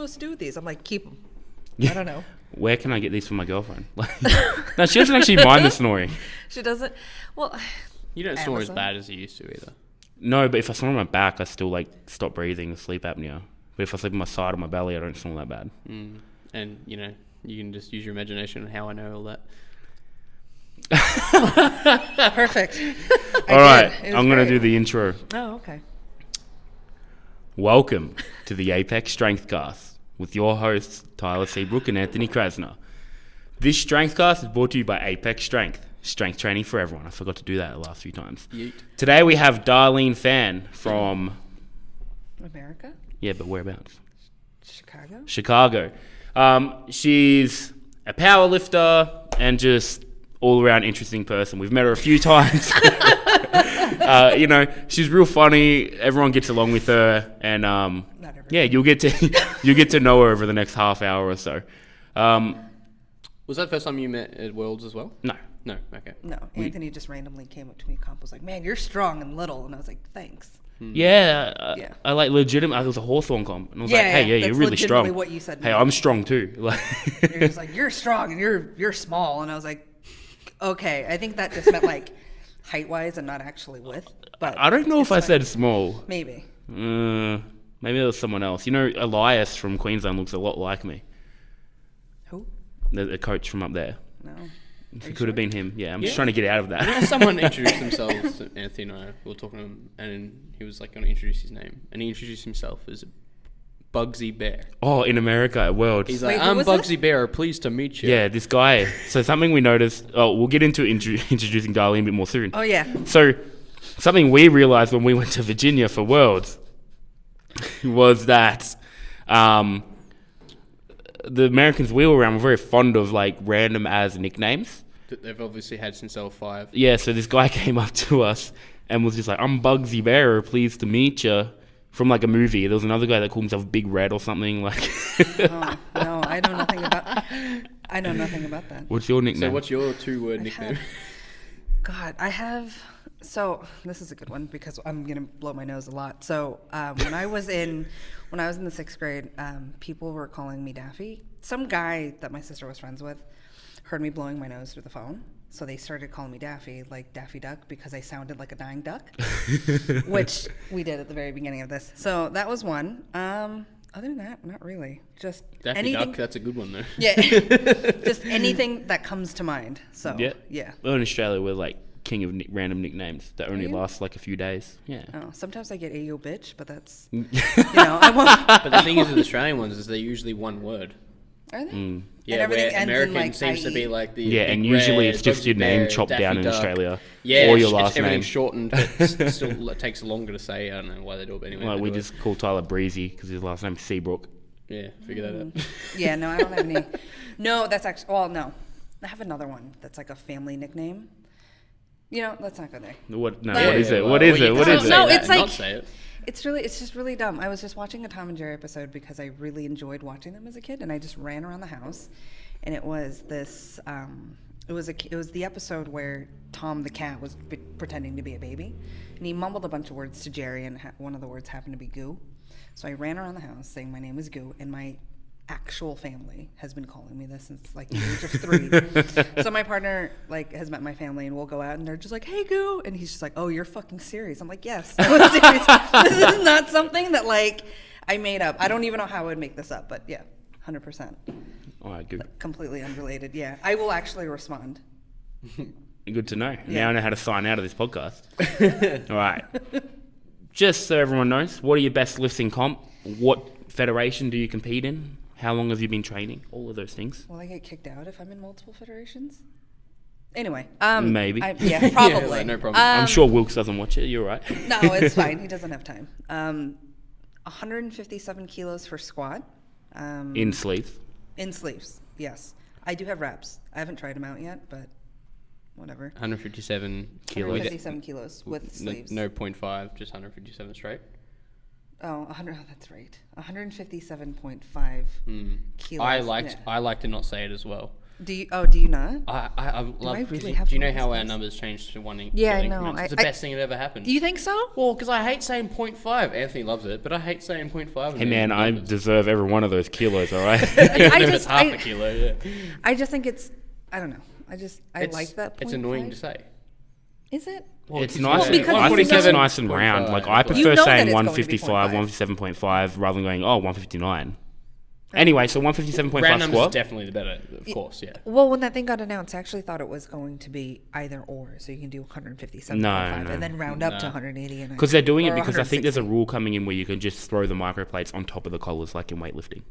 supposed to do with these? I'm like, keep them. I don't know. Where can I get these for my girlfriend? No, she doesn't actually mind the snoring. She doesn't. Well, you don't snore as bad as you used to either. No, but if I snore on my back, I still like stop breathing, sleep apnea. But if I sleep on my side or my belly, I don't snore that bad. And you know, you can just use your imagination on how I know all that. Perfect. All right, I'm going to do the intro. Oh, okay. Welcome to the Apex Strengthcast with your hosts, Tyler Seabrook and Anthony Krasner. This Strengthcast is brought to you by Apex Strength. Strength training for everyone. I forgot to do that the last few times. Yeet. Today we have Darlene Phan from... America? Yeah, but whereabouts? Chicago? Chicago. She's a power lifter and just all-around interesting person. We've met her a few times. You know, she's real funny. Everyone gets along with her, and yeah, you'll get to know her over the next half hour or so. Was that the first time you met at Worlds as well? No. No, okay. No, Anthony just randomly came up to me. Comp was like, "Man, you're strong and little," and I was like, "Thanks." Yeah, Yeah. I like legitimate. It was a Hawthorne comp, and I was like, "Hey, yeah, that's you're really strong." legitimately what you said. Hey, I'm strong too. Like, you're just like, "You're strong and you're small," and I was like, "Okay." I think that just meant like height wise and not actually width. But I don't know if I said small. Maybe. Maybe it was someone else. You know, Elias from Queensland looks a lot like me. Who? The coach from up there. No. It could have been him. Yeah, I'm just trying to get out of that. You know, someone introduced themselves to Anthony and I. We were talking to him, and he was like going to introduce his name, and he introduced himself as Bugsy Bear. Oh, in America at Worlds. He's like, "I'm Bugsy Bear. Pleased to meet you." Yeah, this guy. So something we noticed. Oh, we'll get into introducing Darlene a bit more soon. Oh yeah. So something we realized when we went to Virginia for Worlds was that the Americans we were around were very fond of like random as nicknames that they've obviously had since they were 5. Yeah, so this guy came up to us and was just like, "I'm Bugsy Bear, pleased to meet you," from like a movie. There was another guy that called himself Big Red or something like. Oh, no, I know nothing about that. What's your nickname? So what's your 2-word nickname? So this is a good one because I'm gonna blow my nose a lot. So when I was in the 6th grade, people were calling me Daffy. Some guy that my sister was friends with heard me blowing my nose through the phone, so they started calling me Daffy, like Daffy Duck, because I sounded like a dying duck, which we did at the very beginning of this. So that was one. Other than that, not really. Just Daffy anything. Duck, that's a good one though. Yeah, just anything that comes to mind. So yeah. Well, in Australia, we're like king of random nicknames that only last like a few days. Yeah. Oh, sometimes I get "Ayo bitch," but that's I won't. But the thing is with Australian ones is they're usually one word. Are they? Yeah, where American like seems to be like the and usually it's just your name chopped down in Australia. Yeah, or your last name. Everything's shortened, but it still takes longer to say. I don't know why they do it, but anyway. Like we just call Tyler Breezy because his last name's Seabrook. Yeah, figure that out. Yeah, no, I don't have any. No, that's actually. Well, no, I have another one that's like a family nickname. You know, let's not go there. What? No, But, what is it? What is it? What is it? No, it's like not say it. it's just really dumb. I was just watching a Tom and Jerry episode because I really enjoyed watching them as a kid, and I just ran around the house, and it was this. It was the episode where Tom the cat was pretending to be a baby, and he mumbled a bunch of words to Jerry, and one of the words happened to be goo. So I ran around the house saying my name is Goo, and my actual family has been calling me this since like the age of 3. So my partner like has met my family, and we'll go out and they're just like, "Hey Goo," and he's just like, "Oh, you're fucking serious?" I'm like, "Yes, I was serious." This is not something that like I made up. I don't even know how I would make this up, but yeah, 100%. All right, good. Completely unrelated. Yeah, I will actually respond. Good to know. Yeah. Now I know how to sign out of this podcast. All right. Just so everyone knows, what are your best lifts in comp? What federation do you compete in? How long have you been training? All of those things. Will I get kicked out if I'm in multiple federations? Anyway, maybe. Yeah, probably. Yeah, like, no problem. I'm sure Wilkes doesn't watch it. You're right. No, it's fine. He doesn't have time. 157 kilos for squat. In sleeves. In sleeves, yes. I do have reps. I haven't tried them out yet, but whatever. 157 kilos. 157 kilos with sleeves. No 0.5, just 157 straight. Oh, 100. Oh, that's right. 157.5 kilos. I like to not say it as well. Do you not? I love. I really have do you know to how our listen? numbers changed to one? Yeah, I to know. increments? It's the best thing that ever happened. Do you think so? Well, because I hate saying 0.5. Anthony loves it, but I hate saying 0.5. Hey man, I deserve every one of those kilos. All right. It's half a kilo. Yeah. I just think it's. I don't know. I like that. It's annoying 0.5. to say. Is it? Well, It's because nice. Well, because I think it's 147.5. nice and round. Like I You prefer know that saying it's going to be 155, 0.5. 157.5 rather than going 159. Anyway, so 157.5 Round numbers is squat. definitely the better, of course. Yeah. Well, when that thing got announced, I actually thought it was going to be either or. So you can do 157.5 No. and then round up to No. 180. Because they're doing it or because I think there's a 160. rule coming in where you can just throw the microplates on top of the collars like in weightlifting.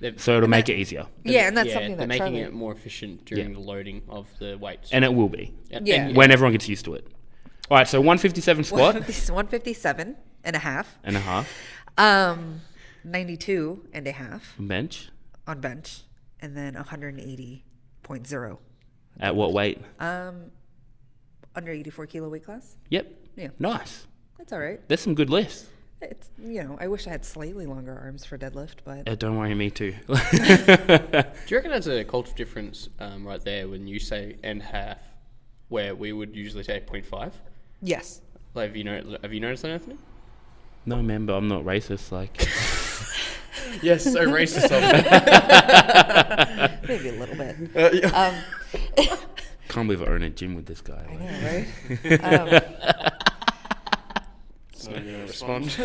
They've- So it'll make it easier. Yeah, and that's something they're that making Charlie- it more efficient during the loading of the weights. And it will be. Yeah. When everyone gets used to it. All right, so 157 squat 157 and a half. and a half 92 and a half bench. on bench, and then 180.0 At what weight? under 84 kilo weight class. Yep. Yeah, Nice. that's all right. There's some good lifts. It's I wish I had slightly longer arms for deadlift, but Don't worry, me too. Do you reckon that's a cultural difference right there when you say and half, where we would usually say 0.5? yes. Like, have you noticed that, Anthony? No, man, but I'm not racist. Like, Yes, so racist of Maybe a little bit. can't believe I own a gym with this guy. I Like, know, right? So you're gonna respond.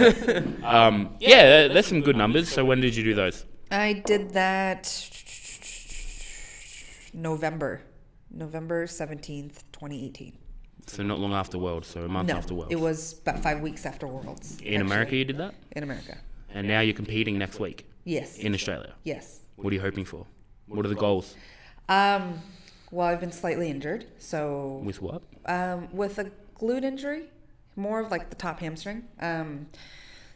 yeah, there's some good numbers. So when did you do those? I did that November 17th, 2018. So not long after Worlds, so a month No, after Worlds. it was about 5 weeks after Worlds. In America you did that? In America. And now you're competing next week Yes. in Australia. Yes. What are you hoping for? What are the goals? Well, I've been slightly injured, so With what? with a glute injury, more of like the top hamstring.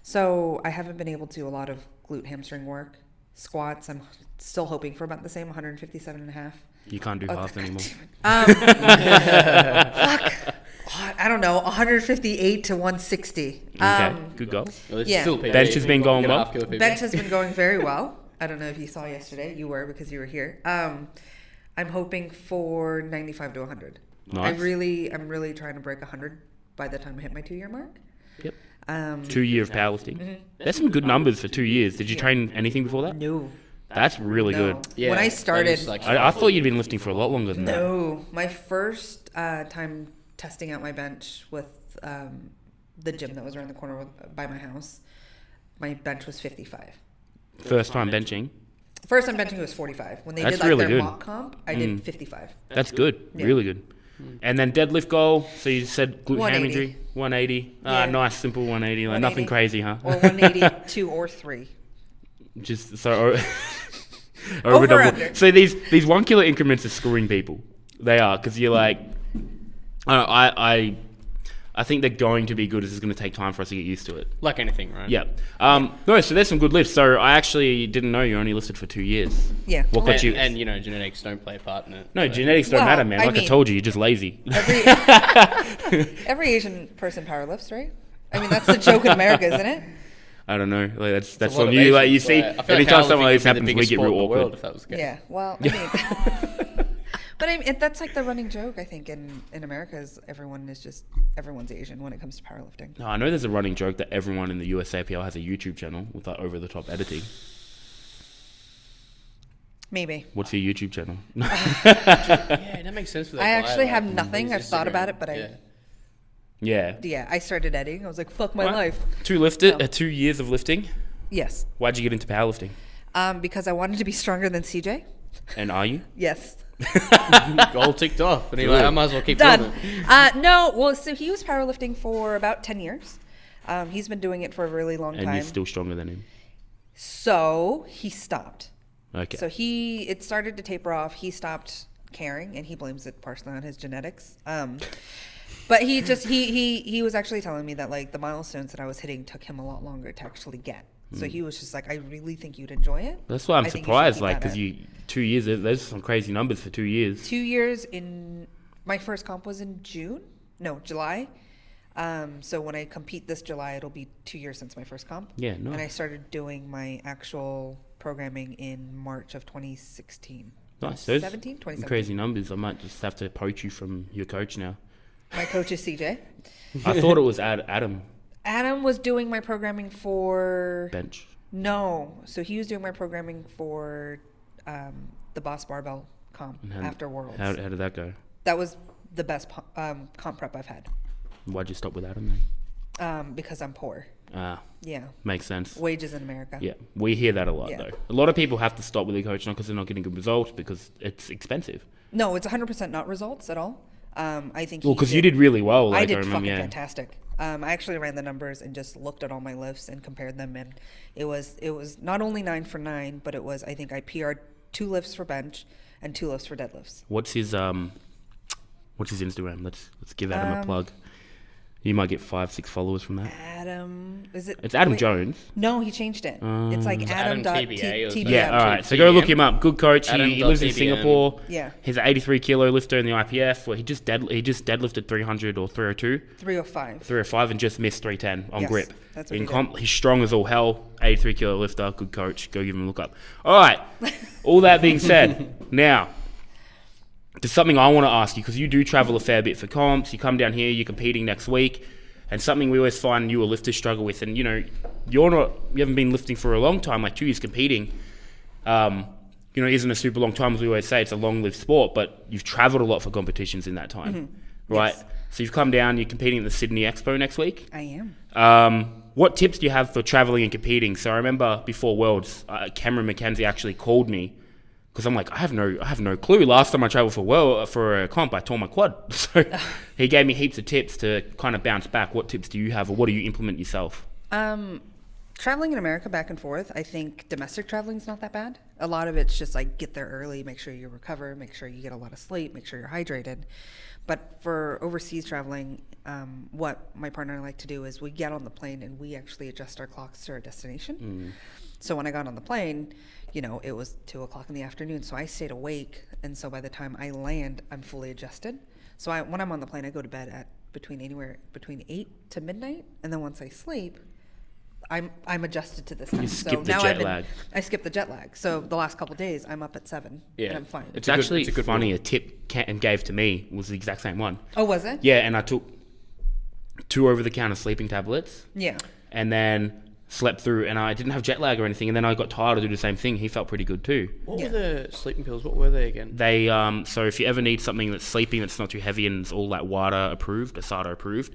So I haven't been able to do a lot of glute hamstring work. Squats, I'm still hoping for about the same 157 and a half. You can't do halves anymore. I don't know, 158 to 160. Okay, good goal. Well, it's Yeah. still PB. Bench has been going Get a well? half kilo PB. Bench has been going very well. I don't know if you saw yesterday. You were because you were here. I'm hoping for 95 to 100. Nice. I'm really trying to break 100 by the time I hit my 2-year mark. Yep. 2 2 years of powerlifting. That's some good numbers for 2 years. Did you train anything before that? No. That's really No. good. Yeah, When I that started, is, like, I thought you'd been lifting for a lot longer than that. no. My first time testing out my bench with the gym that was around the corner by my house, my bench was 55. First time benching. First time benching was 45. When they That's did like really their good. mock comp, I did 55. That's good. Yeah. Really good. And then deadlift goal. So you said glute ham 180. injury. 180. Yeah. Nice, simple 180. Like nothing 180. crazy, huh? Or 182 or 3. Just so over double. under. So these 1 kilo increments are screwing people. They are because you're like, I think they're going to be good. It's just going to take time for us to get used to it. like anything, right? Yeah. No. So there's some good lifts. So I actually didn't know you only listed for 2 years. Yeah. What got And, you? and genetics don't play a part in it. No, genetics don't Well, matter, man. I Like I mean- told you, you're just lazy. Every Asian person powerlifts, right? I mean, that's the joke in America, isn't it? I don't know. Like that's a lot on of you. Like you Asians, see, I feel like anytime something like this powerlifting would be happens, the we biggest get sport real in the world awkward. if that was the case. Yeah. Well, I mean, but I mean, that's like the running joke. I think in America is everyone's Asian when it comes to powerlifting. No, I know there's a running joke that everyone in the USAPL has a YouTube channel with like over the top editing. Maybe. What's your YouTube channel? Yeah, that makes sense for that I guy, actually like, have his nothing. I've thought Instagram. about it, but Yeah. I started editing. I was like, fuck my What? life. 2 years of lifting. Yes. Why'd you get into powerlifting? Because I wanted to be stronger than CJ. And are you? Yes. Goal ticked off, and he's like, I might as well keep doing Done. it. No, well, so he was powerlifting for about 10 years. He's been doing it for a really long And time. you're still stronger than him. So he stopped. Okay. So it started to taper off. He stopped caring, and he blames it partially on his genetics. But he just he was actually telling me that like the milestones that I was hitting took him a lot longer to actually get. So he was just like, I really think you'd enjoy it. That's why I'm I think you should surprised. keep Like, at because it. 2 years, there's some crazy numbers for 2 years. 2 years in my first comp was in July. So when I compete this July, it'll be 2 years since my first comp. Yeah, nice. And I started doing my actual programming in March of 2016. Nice. Those 2017. crazy numbers. I might just have to poach you from your coach now. My coach is CJ. I thought it was Adam Adam was doing my programming for... bench. No. So he was doing my programming for the Boss Barbell comp after Worlds. How did that go? That was the best comp prep I've had. Why'd you stop with Adam then? Because I'm poor. Yeah. Makes sense. Wages in America. Yeah, we hear that a lot though. A lot of people have to stop with their coach not because they're not getting good results, because it's expensive. No, it's 100% not results at all. I think. Well, because you did really well. Like, I did remember, fucking fantastic. I actually ran the numbers and just looked at all my lifts and compared them, and it was not only 9 for 9, but it was, I think I PR'd 2 lifts for bench and 2 lifts for deadlifts. What's his Instagram? Let's give Adam a plug. You might get 5-6 followers from that. Adam, is it? It's Adam Jones. No, he changed it. It's like Adam TBA or TBM. Yeah, all right. So go look him up. Good coach. He lives in Adam.tbm. Singapore. Yeah. He's an 83 kilo lifter in the IPF. Where he just deadlifted 300 or 302. 305. 305 and just missed 310 on Yes, grip. that's what in he comp, he's strong as all hell. 83 kilo lifter. Good coach. Go give him a look up. All right. All that being said, now there's something I want to ask you, because you do travel a fair bit for comps. You come down here. You're competing next week. And something we always find you lifters struggle with, and you haven't been lifting for a long time, like 2 years competing, isn't a super long time, as we always say. It's a long-lived sport, but you've traveled a lot for competitions in that time, right? Yes. So you've come down, you're competing at the Sydney Expo next week. I am. What tips do you have for traveling and competing? So I remember before Worlds, Cameron McKenzie actually called me, because I'm like, I have no clue. Last time I traveled for a comp, I tore my quad. So he gave me heaps of tips to kind of bounce back. What tips do you have, or what do you implement yourself? Traveling in America back and forth, I think domestic traveling is not that bad. A lot of it's just like get there early, make sure you recover, make sure you get a lot of sleep, make sure you're hydrated. But for overseas traveling, what my partner and I like to do is we get on the plane and we actually adjust our clocks to our destination. So when I got on the plane, it was 2:00 in the afternoon, so I stayed awake, and so by the time I land, I'm fully adjusted. So when I'm on the plane, I go to bed at between 8 to midnight, and then once I sleep, I'm adjusted to this time. You skip the now jet lag. I skip the jet lag. So the last couple of days, I'm up at 7, and I'm fine. It's actually funny. A tip Ken gave to me was the exact same one. Oh, was it? Yeah, and I took 2 over-the-counter sleeping tablets. Yeah. And then slept through, and I didn't have jet lag or anything, and then I got tired to do the same thing. He felt pretty good too. What were the sleeping pills? What were they again? They so if you ever need something that's sleeping, that's not too heavy, and it's all like WADA approved, ASADA approved,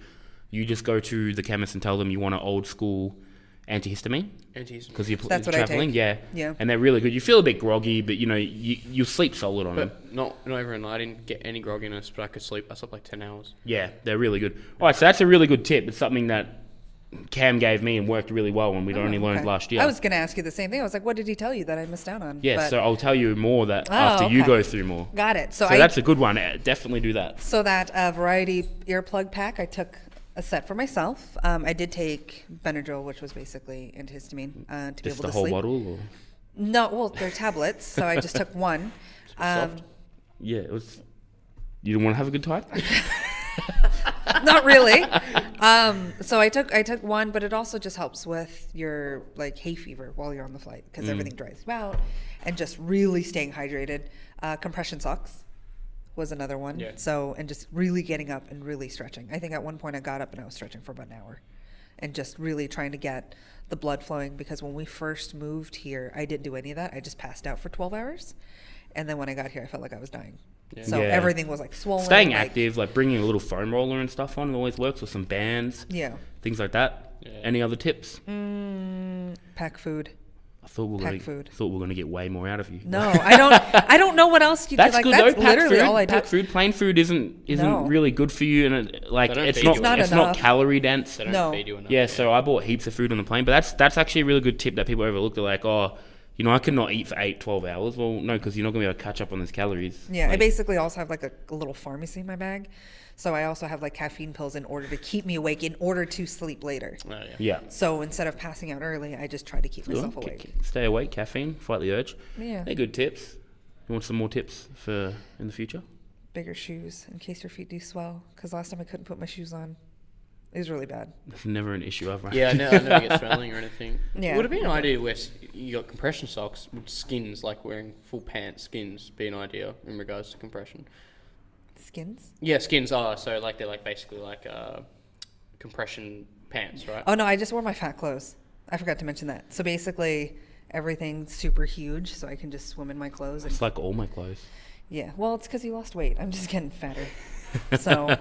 you just go to the chemist and tell them you want an old school antihistamine. Because you're That's what traveling. I take. Yeah. And they're really good. You feel a bit groggy, but you sleep solid on them. But not every night. I didn't get any grogginess, but I slept like 10 hours. Yeah, they're really good. All right, so that's a really good tip. It's something that Cam gave me and worked really well, and we'd only learned last year. I was going to ask you the same thing. I was like, what did he tell you that I missed out on? Yeah, so I'll tell you more after you go through more. Got it. So that's a good one. Definitely do that. So that variety earplug pack, I took a set for myself. I did take Benadryl, which was basically antihistamine, to be able to sleep. Just the whole bottle? Or? No, well, they're tablets, so I just took one. Soft. Yeah, it was. You didn't want to have a good time? Not really. So I took one, but it also just helps with your like hay fever while you're on the flight, because everything dries you out, and just really staying hydrated. Compression socks was another one. Yeah. So, and just really getting up and really stretching. I think at one point I got up and I was stretching for about an hour, and just really trying to get the blood flowing, because when we first moved here, I didn't do any of that. I just passed out for 12 hours. And then when I got here, I felt like I was dying. Yeah. So everything was like swollen. Staying active, like bringing a little foam roller and stuff on, it always works, with some bands. Yeah. Things like that. Yeah. Any other tips? Pack food. I thought we were going to get way more out of you. No, I don't know what else you do. Like, good that's though. literally all I do. Packed food, plain food isn't really good for you, and it's not calorie dense. They don't feed you enough. Yeah, so I bought heaps of food on the plane, but that's actually a really good tip that people overlook. They're like, I cannot eat for 8-12 hours. Well, no, because you're not going to be able to catch up on those calories. Yeah, I basically also have like a little pharmacy in my bag. So I also have like caffeine pills in order to keep me awake, in order to sleep later. Yeah. So instead of passing out early, I just try to keep myself awake. Stay awake, caffeine, fight the urge. Yeah. They're good tips. You want some more tips for in the future? Bigger shoes in case your feet do swell. Because last time I couldn't put my shoes on. It was really bad. It's never an issue I've run. Yeah, I never get swelling or anything. Yeah. Would it be an idea where you got compression socks with skins, like wearing full pants, skins be an idea in regards to compression? Skins? Yeah, skins are. So like they're like basically like compression pants, right? Oh no, I just wore my fat clothes. I forgot to mention that. So basically, everything's super huge, so I can just swim in my clothes. And It's like all my clothes. yeah, well, it's because you lost weight. I'm just getting fatter. So,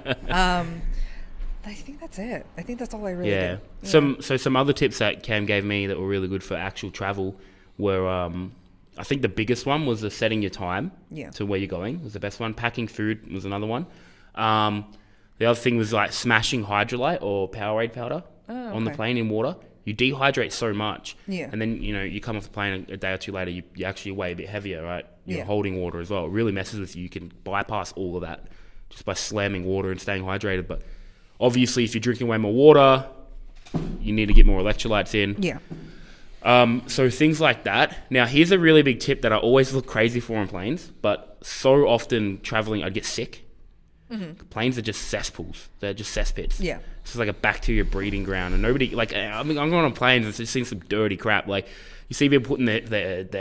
I think that's it. I think that's all I really Yeah. do. Some other tips that Cam gave me that were really good for actual travel were I think the biggest one was the setting your time to where you're going was the best one. Packing food was another one. The other thing was like smashing Hydrolyte or Powerade powder on the plane in water. You dehydrate so much, and then you come off the plane a day or two later, you actually weigh a bit heavier, right? You're holding water as well. It really messes with you. You can bypass all of that just by slamming water and staying hydrated. But obviously, if you're drinking way more water, you need to get more electrolytes in. Yeah. So things like that. Now, here's a really big tip that I always look crazy for on planes, but so often traveling, I'd get sick. Mm-hmm. Planes are just cesspools. They're just cesspits. Yeah. It's just like a bacteria breeding ground. And nobody, like, I mean, I'm going on planes and just seeing some dirty crap. Like, you see people putting their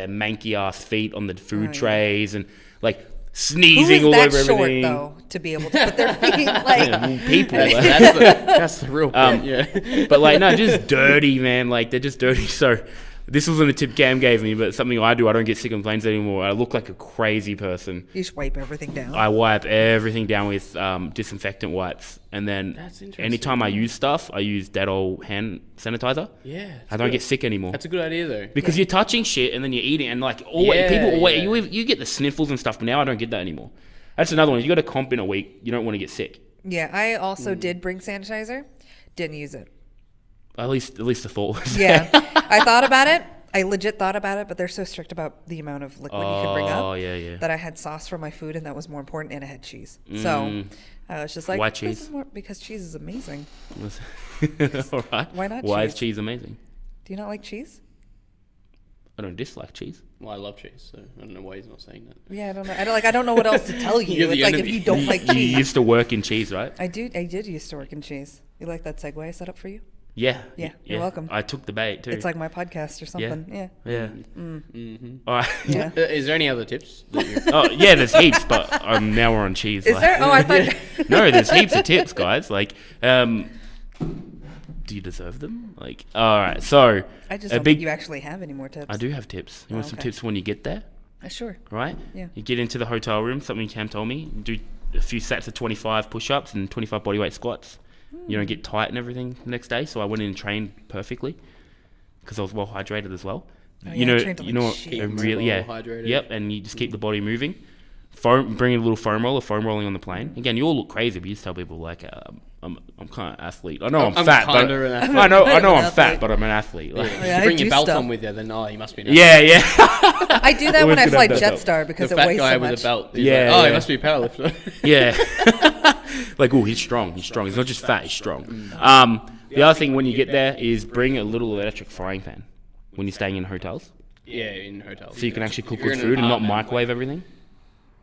manky-ass feet on the food trays and, like, sneezing all over everything. Who is that short, though, to be able to put their feet, like... Yeah, people. That's the real point, yeah. But, like, no, just dirty, man. Like, they're just dirty. So this wasn't a tip Cam gave me, but something I do. I don't get sick on planes anymore. I look like a crazy person. You just wipe everything down. I wipe everything down with disinfectant wipes. And then anytime I use stuff, I use Dettol hand sanitizer. Yeah. I don't get sick anymore. That's a good idea, though. Because you're touching shit and then you're eating. And, like, you get the sniffles and stuff, but now I don't get that anymore. That's another one. You got a comp in a week, you don't want to get sick. Yeah, I also did bring sanitizer. Didn't use it. At least the thought was Yeah. I thought about it. I legit thought about it, but they're so strict about the amount of liquid you can bring up that I had sauce for my food, and that was more important, and I had cheese. So I was just like, why this cheese? is more, because cheese is amazing. All right. Why not Why cheese? is cheese amazing? Do you not like cheese? I don't dislike cheese. Well, I love cheese, so I don't know why he's not saying that. Yeah, I don't know. I don't know what else to tell you. You're the It's like if enemy. you don't like You cheese. used to work in cheese, right? I did used to work in cheese. You like that segue I set up for you? Yeah. Yeah, you're welcome. I took the bait too. It's like my podcast or something. Yeah. Yeah. Mm-hmm. All right. Yeah. Is there any other tips? That you... Oh, yeah, there's heaps, but now we're on cheese. Is there? Oh, I thought. No, there's heaps of tips, guys. Like, do you deserve them? Like, all right. So, I just don't think you actually have any more tips. I do have tips. You want some tips when you get there? Sure. Right? Yeah. You get into the hotel room, something Cam told me, do a few sets of 25 push-ups and 25 bodyweight squats. You don't get tight and everything the next day. So I went in and trained perfectly because I was well hydrated as well. Oh, you yeah, know, trained like you know, shit. really, yeah, hydrated. Yep, and you just keep the body moving. Bring a little foam rolling on the plane. Again, you all look crazy, but you just tell people like, I'm kind of athlete. I know I'm fat, but I know I'm fat, but I'm an athlete. Like, If Yeah, you I bring do your belt stuff. on with you, then you must be an yeah. I do that when I Always fly gonna have that Jetstar because the it fat weighs guy so with much. a belt. He's Yeah, like, yeah. he must be a powerlifter. Yeah. Like, oh, he's strong. He's not just fat, he's strong. The other thing when you get there is bring a little electric frying pan when you're staying in hotels. Yeah, in hotels. So you can actually cook If you're good in an food and not apartment, microwave everything.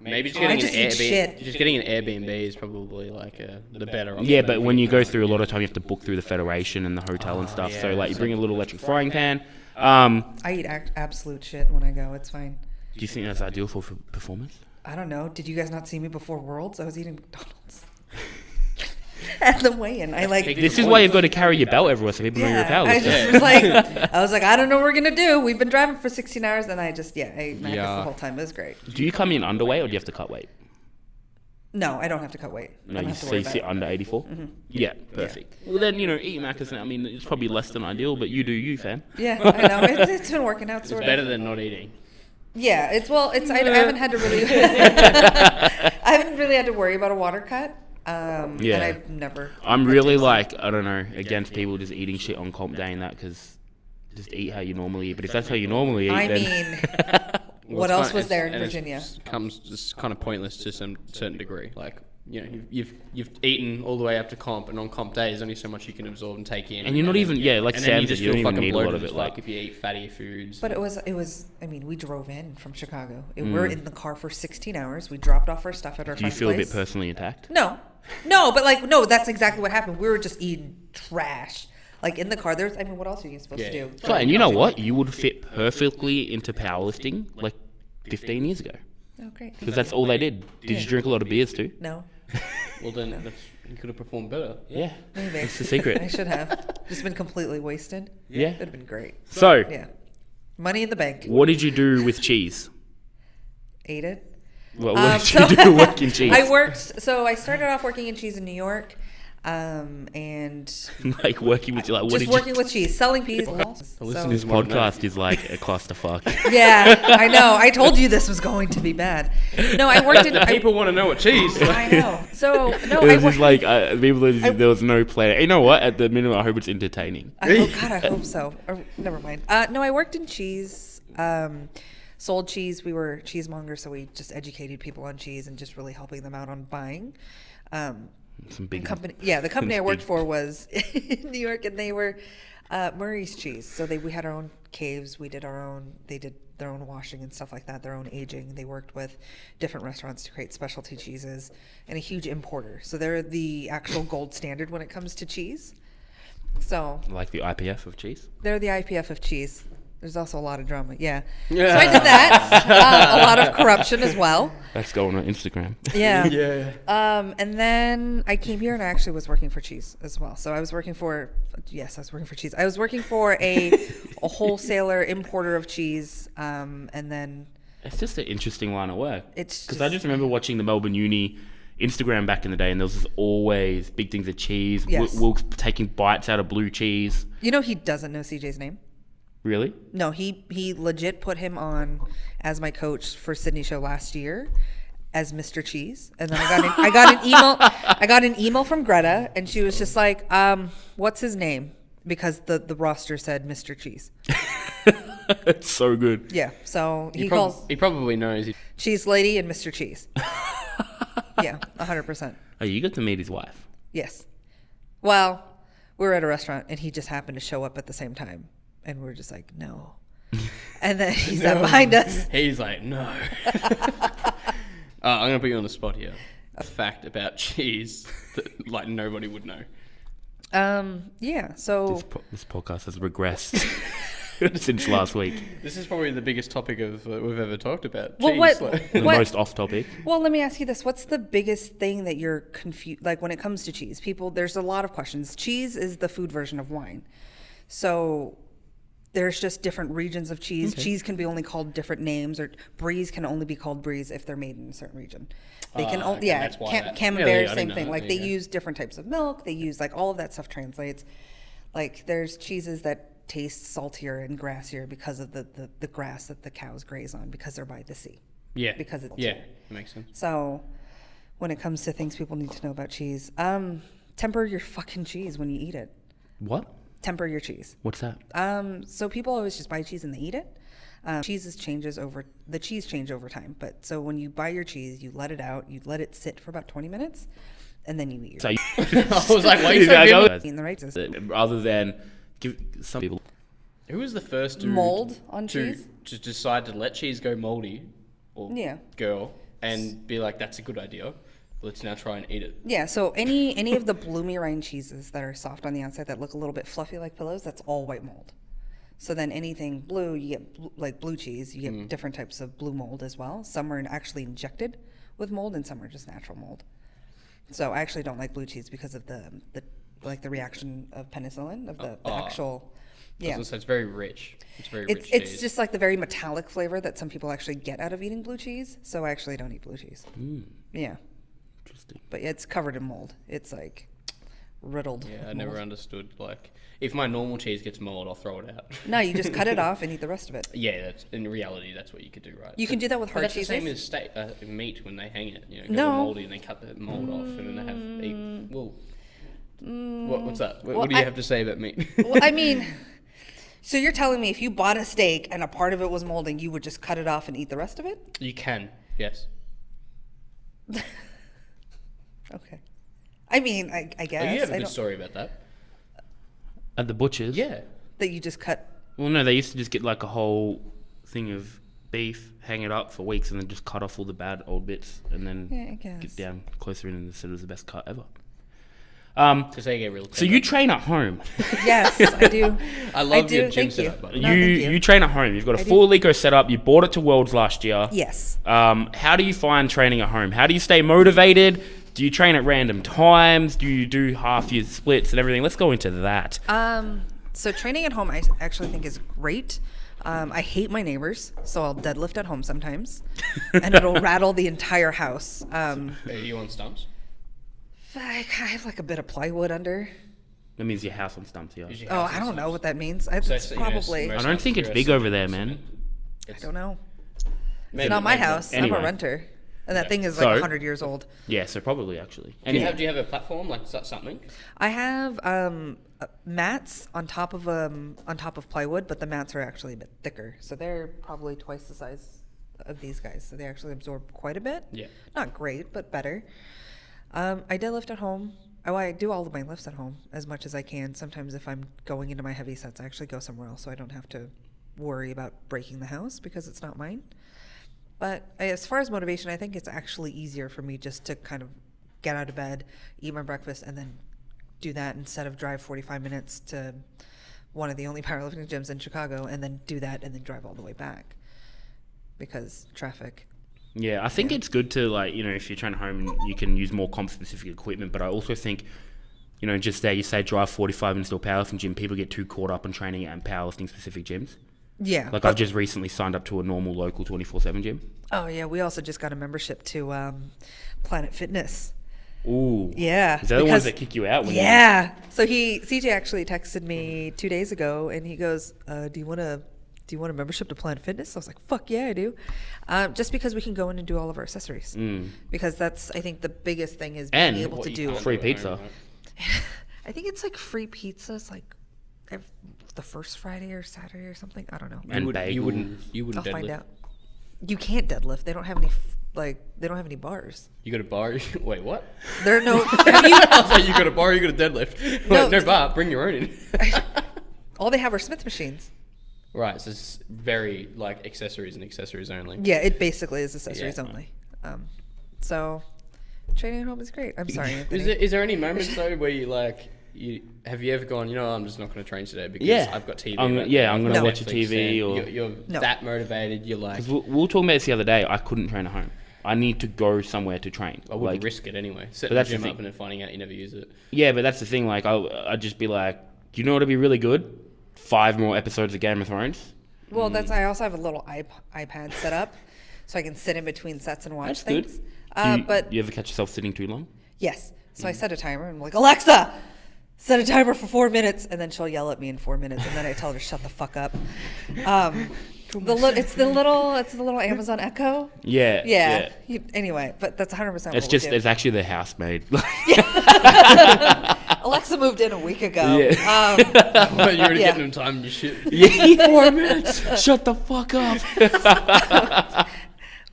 Maybe just I getting just an eat Airbnb. shit. Just getting an Airbnb is probably like the better option. Yeah, but when you go through a lot of time, you have to book through the Federation and the hotel and stuff. So, like, you bring a little electric frying pan. I eat absolute shit when I go. It's fine. Do you think that's ideal for performance? I don't know. Did you guys not see me before Worlds? I was eating McDonald's. At the weigh-in, This is why you've got to carry your belt everywhere so people know you're a I powerlifter. just was like, I don't know what we're gonna do. We've been driving for 16 hours, and I ate Macca's the whole time. It was great. Do you come in underweight or do you have to cut weight? No, I don't have to cut weight. No, I don't you have to worry sit about it. under 84? Yeah, perfect. Well, then, eating Macca's, I mean, it's probably less than ideal, but you do you, fam. Yeah, I know. It's been working out. It's Sort better of. than not eating. Yeah, I haven't had to really. I haven't really had to worry about a water cut. And I've never. I'm really like, I don't know, against people just eating shit on comp day and that because just eat how you normally eat. But if that's how you normally eat, I then... Well, what it's else kind- was there in and Virginia? It's kind of pointless to some certain degree. Like, you've eaten all the way up to comp, and on comp day, there's only so much you can absorb and take in. And you're not even, like and then Sam you said, just you don't feel even fucking need a lot bloated of it. as Like, fuck if you eat fatty foods. But it was. I mean, we drove in from Chicago. We're in the car for 16 hours. We dropped off our stuff at our do you friend's feel a place. bit personally attacked? No, No, but like, no, that's exactly what happened. We were just eating trash. Like in the car, I mean, what else are you supposed to do? So, and you know what? You would fit perfectly into powerlifting like 15 years ago. Oh, great. Because that's all they did. Did you drink a lot of beers too? No. Well, then you could have performed better. Yeah. Maybe. That's the secret. I should have. Just been completely wasted. Yeah. It'd have been great. So, Yeah. Money in the bank. what did you do with cheese? Ate it. What did you do working cheese? I started off working in cheese in New York. And like working with, like, what just did working with cheese, selling peas. This So, podcast is like a clusterfuck. yeah, I know. I told you this was going to be bad. No, I worked in. People want to know what cheese. I know. So no, It I was just like there was no plan. You know what? At the minimum, I hope it's entertaining. Oh God, I hope so. Or, never mind. No, I worked in cheese. Sold cheese. We were cheesemongers, so we just educated people on cheese and just really helping them out on buying. Some big Company. Yeah, the company I worked for was in New York, and they were Murray's Cheese. So we had our own caves. We did our own. They did their own washing and stuff like that. Their own aging. They worked with different restaurants to create specialty cheeses, and a huge importer. So they're the actual gold standard when it comes to cheese. So like the IPF of cheese. they're the IPF of cheese. There's also a lot of drama. Yeah. So I did that. A lot of corruption as well. That's going on Instagram. Yeah. Yeah. And then I came here and I actually was working for cheese as well. So I was working for cheese. I was working for a wholesaler importer of cheese. And then It's just an interesting line of work. It's Because I just remember watching the Melbourne Uni Instagram back in the day, and there was just always big things of cheese. Yes. Wilkes taking bites out of blue cheese. You know, he doesn't know CJ's name. Really? No, he legit put him on as my coach for Sydney show last year as Mr. Cheese. And then I got an email from Greta, and she was just like, what's his name? Because the roster said Mr. Cheese. It's so good. Yeah. So He calls probably knows. Cheese Lady and Mr. Cheese. Yeah, 100%. Oh, you got to meet his wife. Yes. Well, we were at a restaurant and he just happened to show up at the same time. And we're just like, no. And then he sat behind us. He's like, no. I'm going to put you on the spot here. A fact about cheese that like nobody would know. Yeah, so This podcast has regressed since last week. This is probably the biggest topic of we've ever talked about. Well, cheese. The What? most off topic. well, let me ask you this. What's the biggest thing that you're confused like when it comes to cheese? There's a lot of questions. Cheese is the food version of wine. So there's just different regions of cheese. Okay. Cheese can be only called different names, or bries can only be called bries if they're made in a certain region. They can only, Camembert, same thing. Like they use different types of milk. They use like all of that stuff translates. Like there's cheeses that taste saltier and grassier because of the grass that the cows graze on, because they're by the sea. Yeah. Because it's that makes sense. So when it comes to things people need to know about cheese, temper your fucking cheese when you eat it. What? Temper your cheese. What's that? So people always just buy cheese and they eat it. The cheese change over time. But so when you buy your cheese, you let it out, you let it sit for about 20 minutes, and then you eat your cheese. I was like, why are you so good? In the right system. Rather than give some people. Who was the first dude mold on cheese? To decide to let cheese go moldy, or girl, and be like, that's a good idea. Let's now try and eat it. Yeah, so any of the bloomy rind cheeses that are soft on the outside that look a little bit fluffy like pillows, that's all white mold. So then anything blue, you get like blue cheese, you get different types of blue mold as well. Some are actually injected with mold and some are just natural mold. So I actually don't like blue cheese because of the reaction of penicillin, of the actual... Yeah. So it's very rich. It's very rich It's cheese. just like the very metallic flavor that some people actually get out of eating blue cheese. So I actually don't eat blue cheese. Yeah. Interesting. But it's covered in mold. It's like riddled. Yeah, I never understood. Like, if my normal cheese gets mold, I'll throw it out. No, you just cut it off and eat the rest of it. Yeah, that's in reality that's what you could do, right? You can do that with hard cheeses. That's cheeses. the same as meat when they hang it. You know, it goes No. moldy and they cut the mold off and then they have what's that? What do you have to say about meat? Well, I mean, so you're telling me if you bought a steak and a part of it was molding, you would just cut it off and eat the rest of it? You can, yes. Okay. I mean, I guess. Oh, you have a good story about that. At the butcher's? Yeah. That you just cut. Well, no, they used to just get like a whole thing of beef, hang it up for weeks, and then just cut off all the bad old bits, and then Yeah, I guess. get down closer in and said it was the best cut ever. So say you get real. So you train at home. Yes, I do. I love your do. gym Thank you. setup, buddy. No, thank you. You train at home. You've got a I do. full Eco setup. You bought it to Worlds last year. Yes. How do you find training at home? How do you stay motivated? Do you train at random times? Do you do half your splits and everything? Let's go into that. So training at home, I actually think is great. I hate my neighbors, so I'll deadlift at home sometimes, and it'll rattle the entire house. Are you on stumps? I have like a bit of plywood under. That means your house on stumps, yeah. Is your Oh, house I on don't know stumps? what that means. It's So, you know, probably. most I don't think it's houses big are over there, man. I don't know. Maybe, It's not my maybe. house. Anyway. I'm a renter, and that thing is So- like 100 years old. Yeah, so probably actually. Do you Anyway, have a platform like something? I have mats on top of plywood, but the mats are actually a bit thicker, so they're probably twice the size of these guys. So they actually absorb quite a bit. Yeah. Not great, but better. I deadlift at home. Oh, I do all of my lifts at home as much as I can. Sometimes if I'm going into my heavy sets, I actually go somewhere else so I don't have to worry about breaking the house because it's not mine. But as far as motivation, I think it's actually easier for me just to kind of get out of bed, eat my breakfast, and then do that instead of drive 45 minutes to one of the only powerlifting gyms in Chicago and then do that and then drive all the way back because traffic. yeah, I think it's good to, like, you know, if you're training at home, you can use more comp-specific equipment. But I also think, you know, just you say drive 45 minutes to a powerlifting gym, people get too caught up in training at powerlifting-specific gyms. Yeah. Like, I've just recently signed up to a normal local 24/7 gym. Oh, yeah. We also just got a membership to Planet Fitness. Ooh. Yeah. Is that the ones because- that kick you out? When Yeah. So CJ actually texted me 2 days ago, and he goes, "Do you want a membership to Planet Fitness?" I was like, "Fuck yeah, I do." Just because we can go in and do all of our accessories, because that's I think the biggest thing is being And able to do. free pizza. I think it's like free pizzas, like the first Friday or Saturday or something. I don't know. And You wouldn't I'll deadlift. find out. You can't deadlift. They don't have any they don't have any bars. You got a bar? Wait, what? There are no. I was like, you got a bar, you got a deadlift. No. No bar, bring your own in. All they have are Smith machines. Right, so it's very like accessories and accessories only. Yeah, it basically is accessories Yeah. only. So training at home is great. I'm sorry, Anthony. Is there any moments though where you like have you ever gone, you know, I'm just not going to train today because Yeah. I've got TV. I'm going to No. watch a TV or... You're No. that motivated. You're like, We were talking about this the other day. I couldn't train at home. I need to go somewhere to train. I wouldn't Like, risk it anyway. Set But the that's the gym thing. up and then finding out you never use it. yeah, but that's the thing. Like, I'd just be like, you know what'd be really good? 5 more episodes of Game of Thrones. Well, I also have a little iPad set up, so I can sit in between sets and watch That's things. good. But You ever catch yourself sitting too long? yes, so I set a timer and I'm like, Alexa, set a timer for 4 minutes, and then she'll yell at me in 4 minutes, and then I tell her to shut the fuck up. It's the little Amazon Echo. Yeah. Yeah. Anyway, but that's 100%. It's what just, we do. it's actually the housemaid. Alexa moved in a week ago. Yeah. But you're already Yeah. getting them time and shit. Yeah, 4 minutes. Shut the fuck up.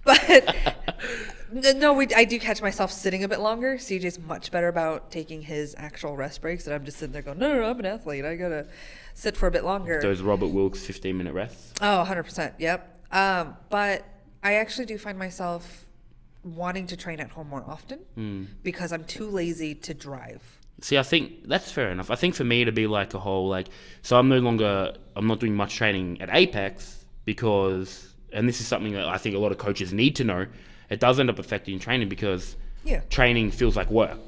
But no, I do catch myself sitting a bit longer. CJ's much better about taking his actual rest breaks, and I'm just sitting there going, no, I'm an athlete. I gotta sit for a bit longer. Those Robert Wilkes 15-minute rests. Oh, 100%. Yep. But I actually do find myself wanting to train at home more often because I'm too lazy to drive. See, I think that's fair enough. I think for me to be like a whole, like, so I'm not doing much training at Apex because, and this is something that I think a lot of coaches need to know, it does end up affecting training because training feels like work.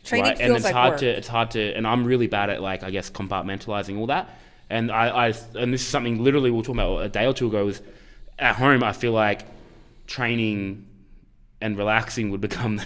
Training right? feels And it's like hard work. it's hard to, and I'm really bad at, like, I guess compartmentalizing all that. And and this is something literally we were talking about a day or two ago, was at home I feel like training and relaxing would become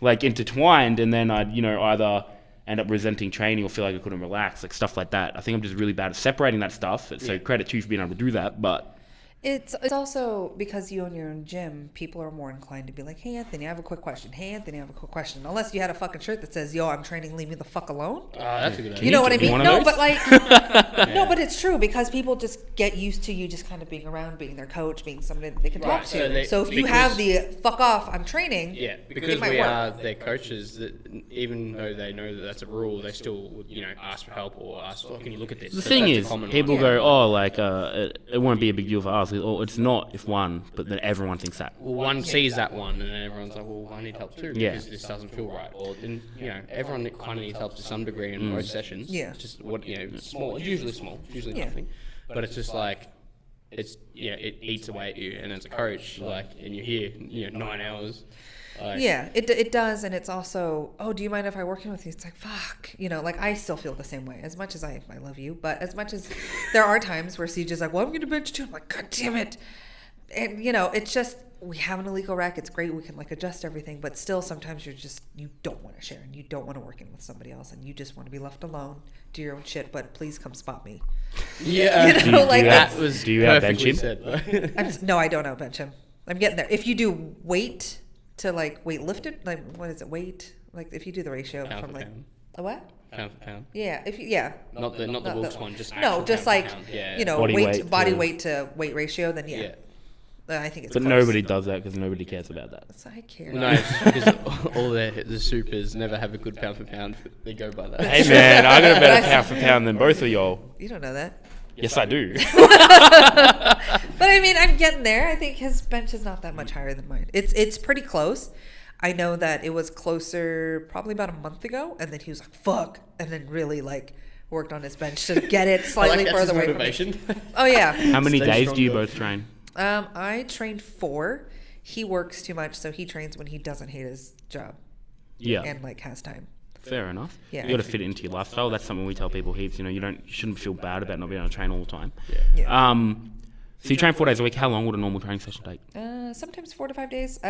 like intertwined, and then I'd, you know, either end up resenting training or feel like I couldn't relax, like stuff like that. I think I'm just really bad at separating that stuff. So credit to you for being able to do that, but It's also because you own your own gym, people are more inclined to be like, hey, Anthony, I have a quick question. Hey, Anthony, I have a quick question. Unless you had a fucking shirt that says, yo, I'm training, leave me the fuck alone. That's a good idea. You know what I do you mean? want one No, of but those? like, no, but it's true because people just get used to you just kind of being around, being their coach, being somebody that they can Right, talk so to. they- So if you because- have the fuck off, I'm training. Yeah, it because might we work. are their coaches, that even though they know that that's a rule, they still would, you know, ask for help or ask, oh, can you look at this? the So thing that's a is, common people one. go, oh, like, it won't be a big deal for us. with, or it's not if one, but then everyone thinks that. Well, one sees that one, and then everyone's like, well, I need help too, Yeah. because this doesn't feel right. Or, then, everyone kind of needs help to some degree in most sessions. Yeah. It's just what, small. It's usually small. It's usually Yeah. nothing. But it's just like, it eats away at you. And as a coach, and you're here, 9 hours. Yeah, it does, and it's also, oh, do you mind if I work in with you? It's like, fuck, I still feel the same way. As much as I love you, but as much as there are times where CJ's like, well, I'm going to bench too. I'm like, God damn it. And, it's just, we have an illegal rack. It's great. We can adjust everything, but still sometimes you don't want to share, and you don't want to work in with somebody else, and you just want to be left alone, do your own shit, but please come spot me. Yeah. Do you have bench perfectly him? said. No, I don't know bench him. I'm getting there. If you do weight to weight lifted, what is it? Weight, if you do the ratio Pound from for pound. a what? Pound for pound. Yeah, Not the Wilks one, just no, actual just pound for pound. Yeah. body to- weight to weight ratio. Then Yeah. I think it's. But close. nobody does that because nobody cares about that. So I care. No, it's just because all the supers never have a good pound for pound. They go by that. Hey man, I got a better pound for pound than both of y'all. You don't know that. Yes, I do. But I mean, I'm getting there. I think his bench is not that much higher than mine. It's pretty close. I know that it was closer probably about a month ago, and then he was like, "Fuck," and then really worked on his bench to get it slightly further away motivation. from me. Oh yeah. How many Stay days do you stronger. both train? I trained 4. He works too much, so he trains when he doesn't hate his job Yeah, and has time. fair enough. Yeah. You got to fit it into your lifestyle. That's something we tell people heaps. You shouldn't feel bad about not being able to train all the time. Yeah. So you train 4 days a week. How long would a normal training session take? Sometimes 4 to 5 days.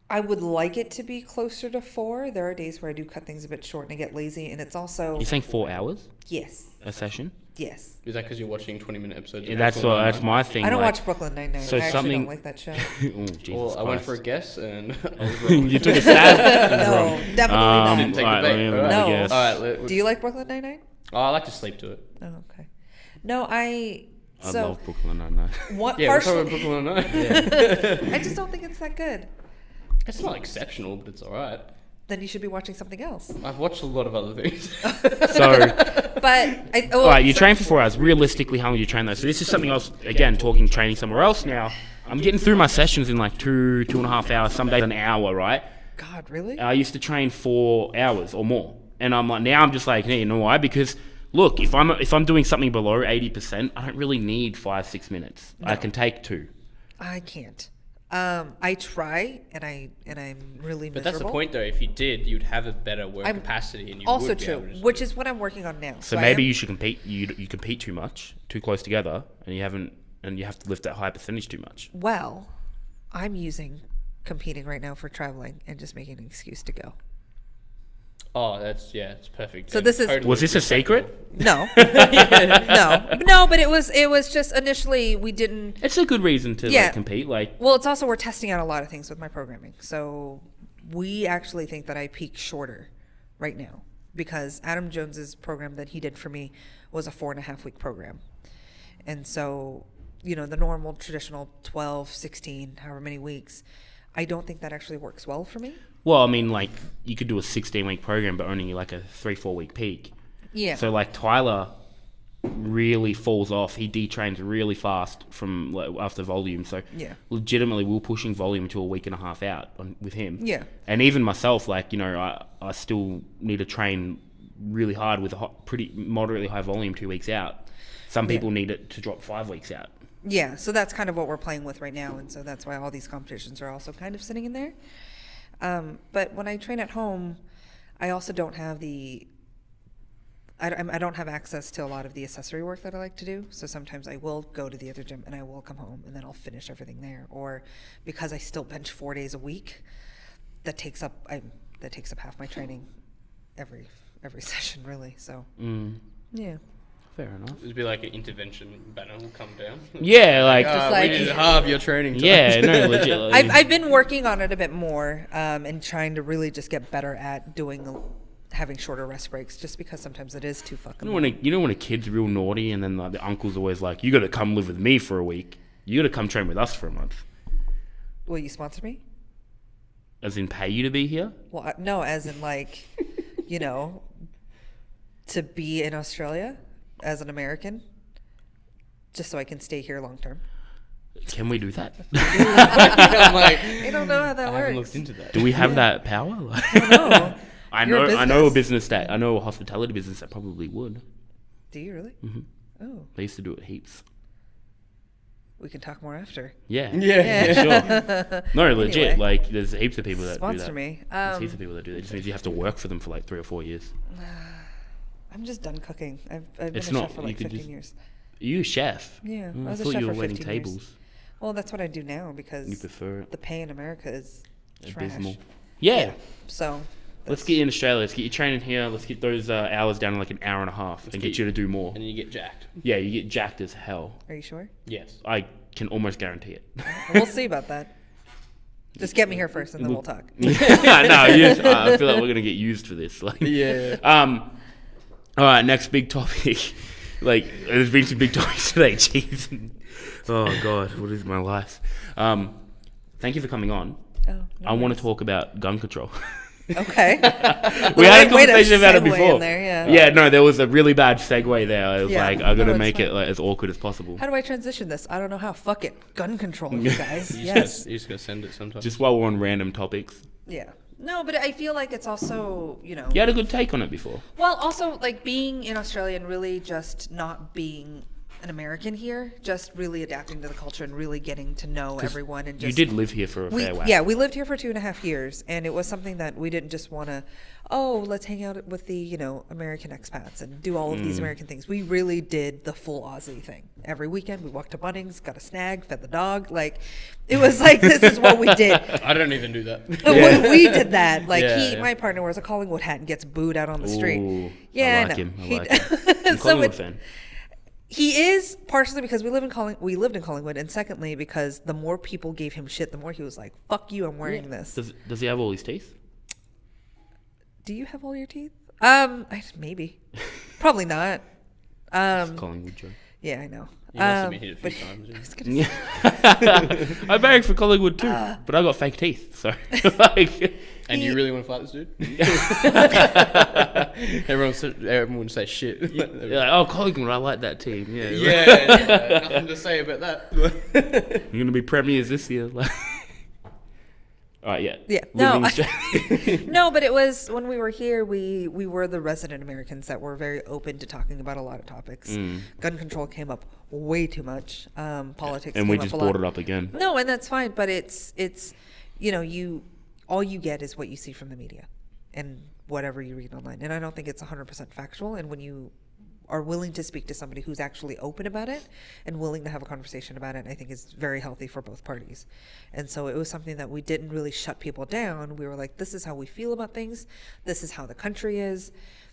I would like it to be closer to 4. There are days where I do cut things a bit short and I get lazy, and it's also You're saying 4 hours yes. a session? Yes. Is that because you're watching 20-minute episodes? Yeah, that's my thing. I don't watch Brooklyn Nine-Nine. so I actually something- don't like that show. Oh, Jesus Well, I went Christ. for a guess and I was wrong. You took a stab. No, definitely Didn't take not. the Alright, bait. let me have No. another guess. All right. Do you like Brooklyn Nine-Nine? I like to sleep to it. Oh, okay. No, I I love Brooklyn Nine-Nine. what Yeah, we're talking partially, about Brooklyn Nine-Nine. I just don't think it's that good. It's not exceptional, but it's all right. Then you should be watching something else. I've watched a lot of other things. So, But all right, you train for 4 hours. Realistically, how long do you train though? So this is something else. Again, talking training somewhere else now. I'm getting through my sessions in 2.5 hours. Some days an hour, right? God, really? I used to train 4 hours or more, and I'm now I'm just like, hey, you know why? Because look, if I'm doing something below 80%, I don't really need 5-6 minutes. I can take 2. I can't. I try, and I'm really miserable. But that's the point, though. If you did, you'd have a better work capacity, and you Also would be true, able to just which is what I'm working on now. So I maybe am- you should compete. You compete too much, too close together, and you have to lift that high percentage too much. Well, I'm using competing right now for traveling and just making an excuse to go. Oh, it's perfect. So And this is- totally Was this a secret? No, no, but it was just initially we didn't. It's a good reason to Yeah. compete. Well, it's also we're testing out a lot of things with my programming. So we actually think that I peak shorter right now because Adam Jones's program that he did for me was a 4.5 week program. And so, the normal traditional 12, 16, however many weeks, I don't think that actually works well for me. Well, I mean, you could do a 16-week program, but only a 3-4 week peak. Yeah. So Tyler really falls off. He detrains really fast from after volume. So Yeah. legitimately, we're pushing volume to a week and a half out with him. Yeah. And even myself, I still need to train really hard with a pretty moderately high volume 2 weeks out. Some people need it to drop 5 weeks out. Yeah, so that's kind of what we're playing with right now, and so that's why all these competitions are also kind of sitting in there. But when I train at home, I also don't have I don't have access to a lot of the accessory work that I like to do. So sometimes I will go to the other gym and I will come home and then I'll finish everything there. Or because I still bench 4 days a week, that takes up half my training every session really. So yeah. Fair enough. It'd be like an intervention banner will come down. Yeah, Just we like- need to halve your training time. yeah, no, legit. I've been working on it a bit more and trying to really just get better at having shorter rest breaks, just because sometimes it is too fucking long. when a kid's real naughty and then the uncle's always like, you got to come live with me for a week. You got to come train with us for a month. Will you sponsor me? As in pay you to be here? Well, no, as in to be in Australia as an American. just so I can stay here long term. Can we do that? I'm like, I don't know how that I works. haven't looked into that. Do we have that power? Like, I don't know. I You're a know a business. I know a hospitality business that probably would. Do you really? Mm-hmm. Oh, They used to do it heaps. we can talk more after. Yeah. Yeah. Sure. No, legit. Anyway. Like, there's heaps of people that do Sponsor that. me. There's heaps of people that do that. It just means you have to work for them for like 3 or 4 years. I'm just done cooking. I've been It's a not- chef for you like could 15 just- years. You a chef? Yeah, Oh, I was a thought chef you were for waiting 15 years. tables. Well, that's what I do now because You prefer it? the pay in America is trash. Abysmal. Yeah. So Let's get you in Australia. Let's get you training here. Let's get those hours down to like an hour and a half and get you to do more. And you get jacked. Yeah, you get jacked as hell. are you sure? Yes. I can almost guarantee it. We'll see about that. Just get me here first, and then we'll talk. No, I feel like we're gonna get used for this. Like, Yeah. All right, next big topic. Like, there's been some big topics today. Jeez. Oh God, what is my life? Thank you for coming on. Oh, no I want worries. to talk about gun control. Okay. We had a Way to conversation about it segue before. in there, yeah. Yeah, no, there was a really bad segue there. I was Yeah. like, I'm No, gonna it's make it fine. like as awkward as possible. How do I transition this? I don't know how. Fuck it. Gun control, you guys. You Yes. just gotta send it sometimes. Just while we're on random topics, Yeah. No, but I feel like it's also, you know. you had a good take on it before. Well, also like being in Australia and really just not being an American here, just really adapting to the culture and really getting to know everyone and just You did live here for a fair while. we lived here for 2.5 years, and it was something that we didn't just want to, let's hang out with the, you know, American expats and do all of these American things. We really did the full Aussie thing. Every weekend we walked to Bunnings, got a snag, fed the dog. Like, it was like, this is what we did. I don't even do that. We did that. Like, Yeah. my partner wears a Collingwood hat and gets booed out on the street. Ooh, Yeah, I like no, him. I he- like him. I'm a So Collingwood it- fan. He is partially because we lived in Collingwood, and secondly because the more people gave him shit, the more he was like, "Fuck you, I'm wearing this." Does he have all his teeth? Do you have all your teeth? Maybe, probably not. Collingwood joke. Yeah, I know. You must have been hit a few but- times. I Yeah. was gonna say, I banged for Collingwood too, but I got fake teeth. So, like, And you really want to fight this dude? Everyone would say shit. you're like, oh, Collingwood, I like that team. Yeah, Yeah, nothing to say about that. you're gonna be premiers this year. Like, all right, yeah. Yeah, Living no, in Australia. no, but it was when we were here. We were the resident Americans that were very open to talking about a lot of topics. Gun control came up way too much. Politics, and we came just up a lot. brought it up again. No, and that's fine, but it's you know, all you get is what you see from the media and whatever you read online. And I don't think it's 100% factual. And when you are willing to speak to somebody who's actually open about it and willing to have a conversation about it, I think is very healthy for both parties. And so it was something that we didn't really shut people down. We were like, this is how we feel about things. This is how the country is.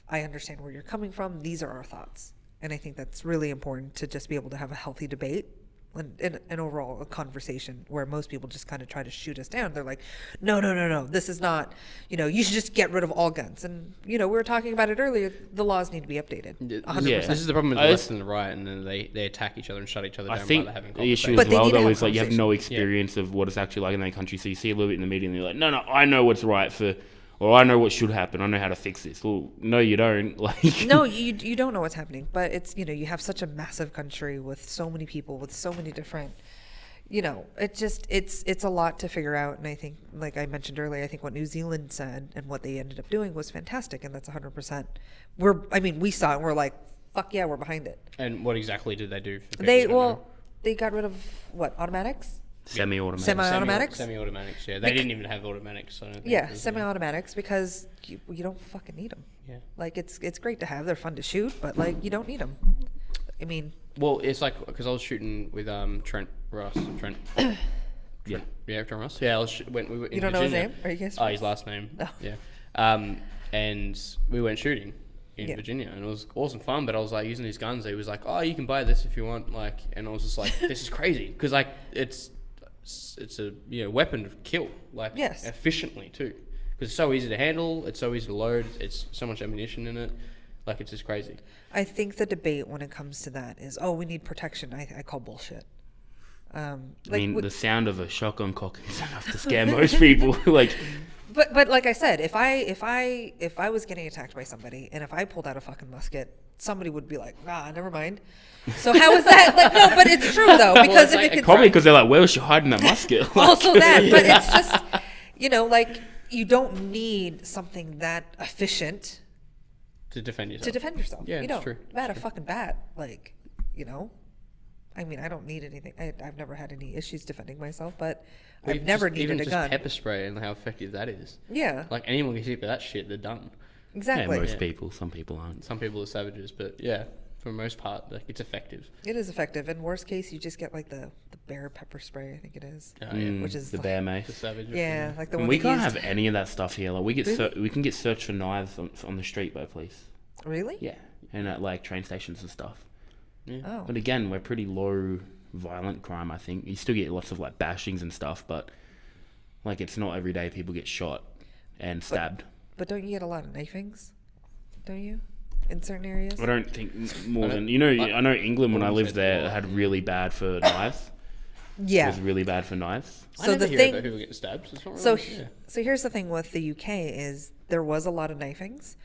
I understand where you're coming from. These are our thoughts. And I think that's really important to just be able to have a healthy debate and overall a conversation where most people just kind of try to shoot us down. They're like, no, this is not, you know, you should just get rid of all guns. And, you know, we were talking about it earlier. The laws need to be updated. 100%. Yeah. This is the problem with the I left just- and the right, and then they attack each other and shut each other I down think while they're having the issue conversations. But as they well, need to though, have is like you have no conversation. experience of what it's actually like in that country. So you see a little bit in the media, and you're like, no, I know what's right for, or I know what should happen. I know how to fix this. Well, no, you don't. Like, No, you don't know what's happening. But it's, you know, you have such a massive country with so many people, with so many different, you know, it's a lot to figure out. And I think, like I mentioned earlier, I think what New Zealand said and what they ended up doing was fantastic. And that's 100%. We saw it and we're like, fuck yeah, we're behind it. And what exactly did they do? For people They, who don't know? they got rid of what, automatics? semi-automatic. Semi-automatics? Semi-automatics, yeah. They didn't even have automatics. So I don't think Yeah, it was, semi-automatics, because you don't fucking need them. Yeah. Like, it's great to have. They're fun to shoot, but like, you don't need them. I mean, Well, it's like, because I was shooting with Trent Ross. Trent. Yeah. Yeah, Trent Ross. Yeah, we were in you don't know his Virginia. name? Are you guys? Oh, his last name. No. Yeah. And we went shooting in Yeah. Virginia, and it was awesome fun. But I was like using these guns. He was like, "Oh, you can buy this if you want." Like, and I was just like, "This is crazy," because like it's a weapon to kill, like Yes. efficiently too, because it's so easy to handle. It's so easy to load. It's so much ammunition in it. Like, it's just crazy. I think the debate when it comes to that is, we need protection. I call bullshit. I Like, mean, with- the sound of a shotgun cock is enough to scare most people. Like, but like I said, if I was getting attacked by somebody and if I pulled out a fucking musket, somebody would be like, never mind. So how is that? Like, no, but it's true though, because it's if like it could Probably because they're like, where was she hiding that musket? also that, but it's just, like you don't need something that efficient To defend yourself. to defend yourself. Yeah, you it's don't. true. Bat a fucking bat, like, I mean, I don't need anything. I've never had any issues defending myself, but Well, I've never even needed a just gun. pepper spray and how effective that is. Yeah, Like anyone gets hit by that shit, they're done. Yeah, exactly. most people. Some people aren't. Some people are savages, but yeah, for the most part, like, it's effective. It is effective. In worst case, you just get like the bear pepper spray, I think it is. Oh, yeah. Which is the like- bear The mace. savage. Yeah, like the And one we they can't used- have any of that stuff here. Like we get Really? we can get searched for knives on the street by police. Really? Yeah, and at like train stations and stuff. Yeah. Oh. But again, we're pretty low violent crime. I think you still get lots of like bashings and stuff, but like it's not every day people get shot and stabbed. But don't you get a lot of knifings? Don't you? In certain areas? I don't think more I than don't- I know England when I wouldn't lived say there more. had really bad for knives. It Yeah. was really bad for knives. I So never the hear thing- about people getting stabbed. It's not So, really, yeah. so here's the thing with the UK is there was a lot of knifings.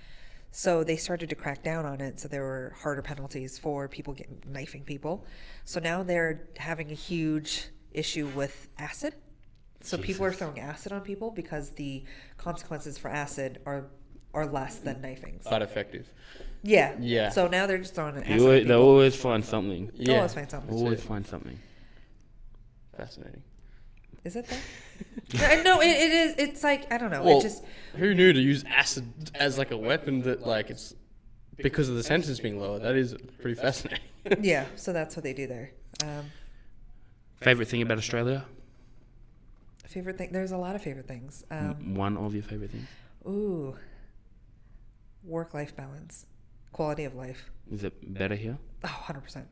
So they started to crack down on it. So there were harder penalties for people getting knifing people. So now they're having a huge issue with acid. So people are throwing acid on people because the consequences for acid are less than knifings. But effective. Yeah. Yeah. So now they're just throwing an acid You on always, people. they'll always find something. They'll always find something. Always it. find something. Fascinating. Is it though? No, it is. It's like, I don't know. Well, It just, who knew to use acid as like a weapon that like it's because of the sentence being lower? That is pretty fascinating. yeah. So that's what they do there. Favorite thing about Australia? Favorite thing. There's a lot of favorite things. One of your favorite things? Ooh. Work-life balance. Quality of life. Is it better here? Oh, 100%.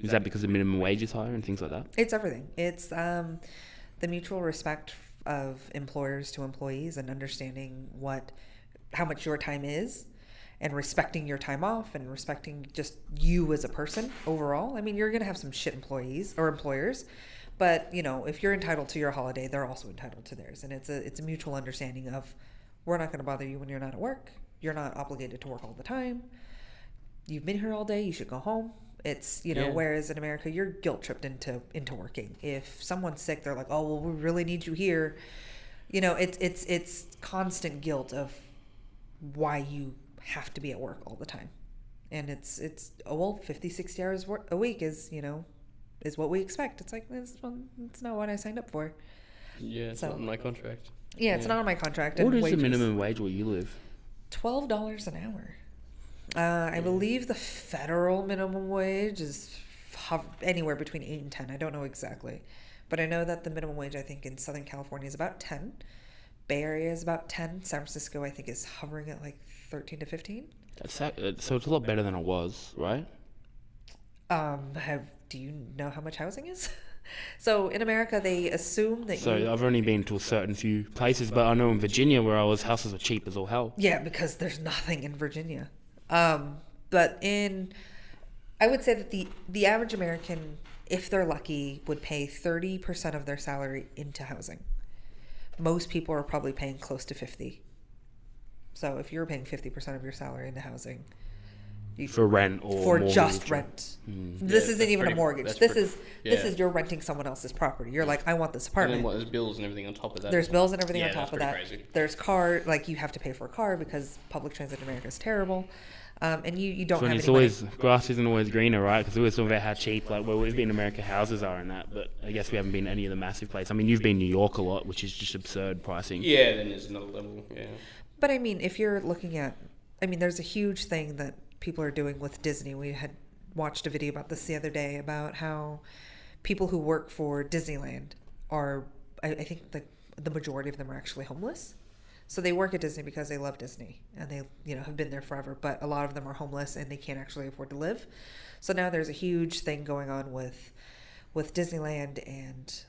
Is that because the minimum wage is higher and things like that? It's everything. It's the mutual respect of employers to employees and understanding how much your time is and respecting your time off and respecting just you as a person overall. I mean, you're going to have some shit employees or employers, but if you're entitled to your holiday, they're also entitled to theirs. And it's a mutual understanding of we're not going to bother you when you're not at work. You're not obligated to work all the time. You've been here all day. You should go home. It's, Yeah. whereas in America, you're guilt tripped into working. If someone's sick, they're like, oh, well, we really need you here. It's constant guilt of why you have to be at work all the time. And it's 50, 60 hours a week is what we expect. It's like, it's not what I signed up for. Yeah, it's So- not in my contract. Yeah, it's not on my contract. What and is wages, the minimum wage where you live? $12 an hour. I believe the federal minimum wage is anywhere between 8 and 10. I don't know exactly, but I know that the minimum wage I think in Southern California is about 10. Bay Area is about 10. San Francisco I think is hovering at like 13 to 15. So it's a lot better than it was, right? Do you know how much housing is? So in America they assume that So you. I've only been to a certain few places, but I know in Virginia where I was, houses were cheap as all hell. Yeah, because there's nothing in Virginia. But I would say that the average American, if they're lucky, would pay 30% of their salary into housing. Most people are probably paying close to 50. So if you're paying 50% of your salary into housing, For rent or for mortgage just or- rent. This Yeah, isn't that's even a pretty- mortgage. that's This pretty- is this yeah. is you're renting someone else's property. You're like, I want this And apartment. then what? There's bills and everything on top of that. There's bills and everything Yeah, on top that's of that. pretty crazy. There's you have to pay for a car because public transit in America is terrible. And you don't So have it's any always money. grass isn't always greener, right? Because we always talk about how cheap, like where we've been in America, houses are and that. But I guess we haven't been any of the massive places. I mean, you've been New York a lot, which is just absurd pricing. Yeah, then there's another level. Yeah. But I mean, if you're looking at, there's a huge thing that people are doing with Disney. We had watched a video about this the other day about how people who work for Disneyland are, I think the majority of them are actually homeless. So they work at Disney because they love Disney and they, have been there forever, but a lot of them are homeless and they can't actually afford to live. So now there's a huge thing going on with Disneyland and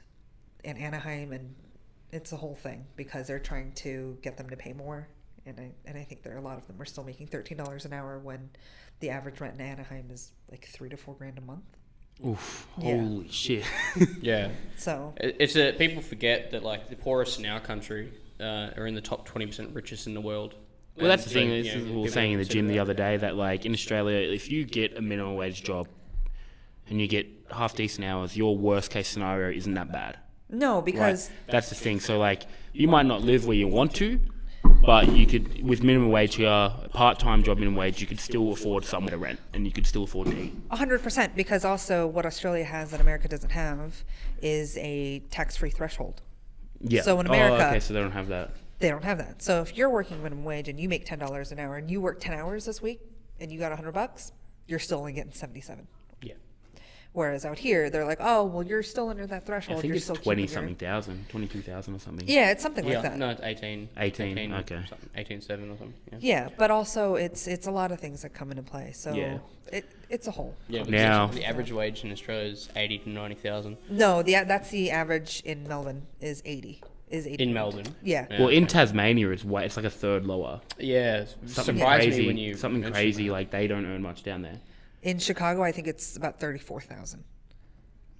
Anaheim, and it's a whole thing because they're trying to get them to pay more. And I think a lot of them are still making $13 an hour when the average rent in Anaheim is like $3,000 to $4,000 a month. Oof, Yeah. holy shit. Yeah. So It's people forget that like the poorest in our country are in the top 20% richest in the world. Well, that's the And thing. so, Is you know, we were people saying in the consider gym the that. other day that, like, in Australia, if you get a minimum wage job and you get half decent hours, your worst case scenario isn't that bad. No, because Right? That's the thing. So, like, you might not live where you want to, but you could, with minimum wage here, a part-time job minimum wage, you could still afford somewhere to rent, and you could still afford to eat. 100%, because also what Australia has that America doesn't have is a tax-free threshold. Yeah. So in America- Oh, okay, so they don't have that. They don't have that. So if you're working minimum wage and you make $10 an hour and you work 10 hours this week and you got $100, you're still only getting 77. Yeah. Whereas out here, they're like, oh, well, you're still under that I threshold. think you're it's still 20 keeping your-" something thousand, 22,000 or something. Yeah, it's something Yeah, like that. no, it's 18. 18, okay. 18.7 or something. Yeah. Yeah, but also it's a lot of things that come into play. So Yeah. it's a whole. Yeah, but Now- the average wage in Australia is 80 to 90,000 No, that's the average in Melbourne is 80. Is 80. in Melbourne. Yeah. Well, in okay. Tasmania, it's like a third lower. Yeah, Something surprised crazy. me when you something mentioned crazy. that. Like, they don't earn much down there. In Chicago, I think it's about 34,000.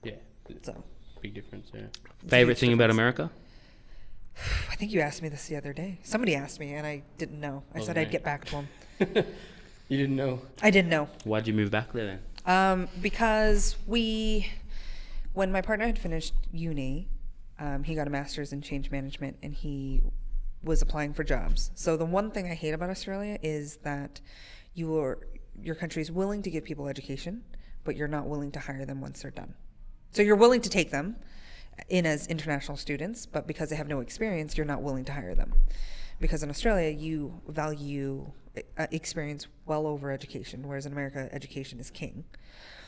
Yeah, it's So a big difference. Yeah. Favorite thing about America? I think you asked me this the other day. Somebody asked me, and I didn't know. I said Okay. I'd get back to them. You didn't know? I didn't know. Why'd you move back there then? Because when my partner had finished uni, he got a master's in change management, and he was applying for jobs. So the one thing I hate about Australia is that your country is willing to give people education, but you're not willing to hire them once they're done. So you're willing to take them in as international students, but because they have no experience, you're not willing to hire them. Because in Australia, you value experience well over education, whereas in America, education is king.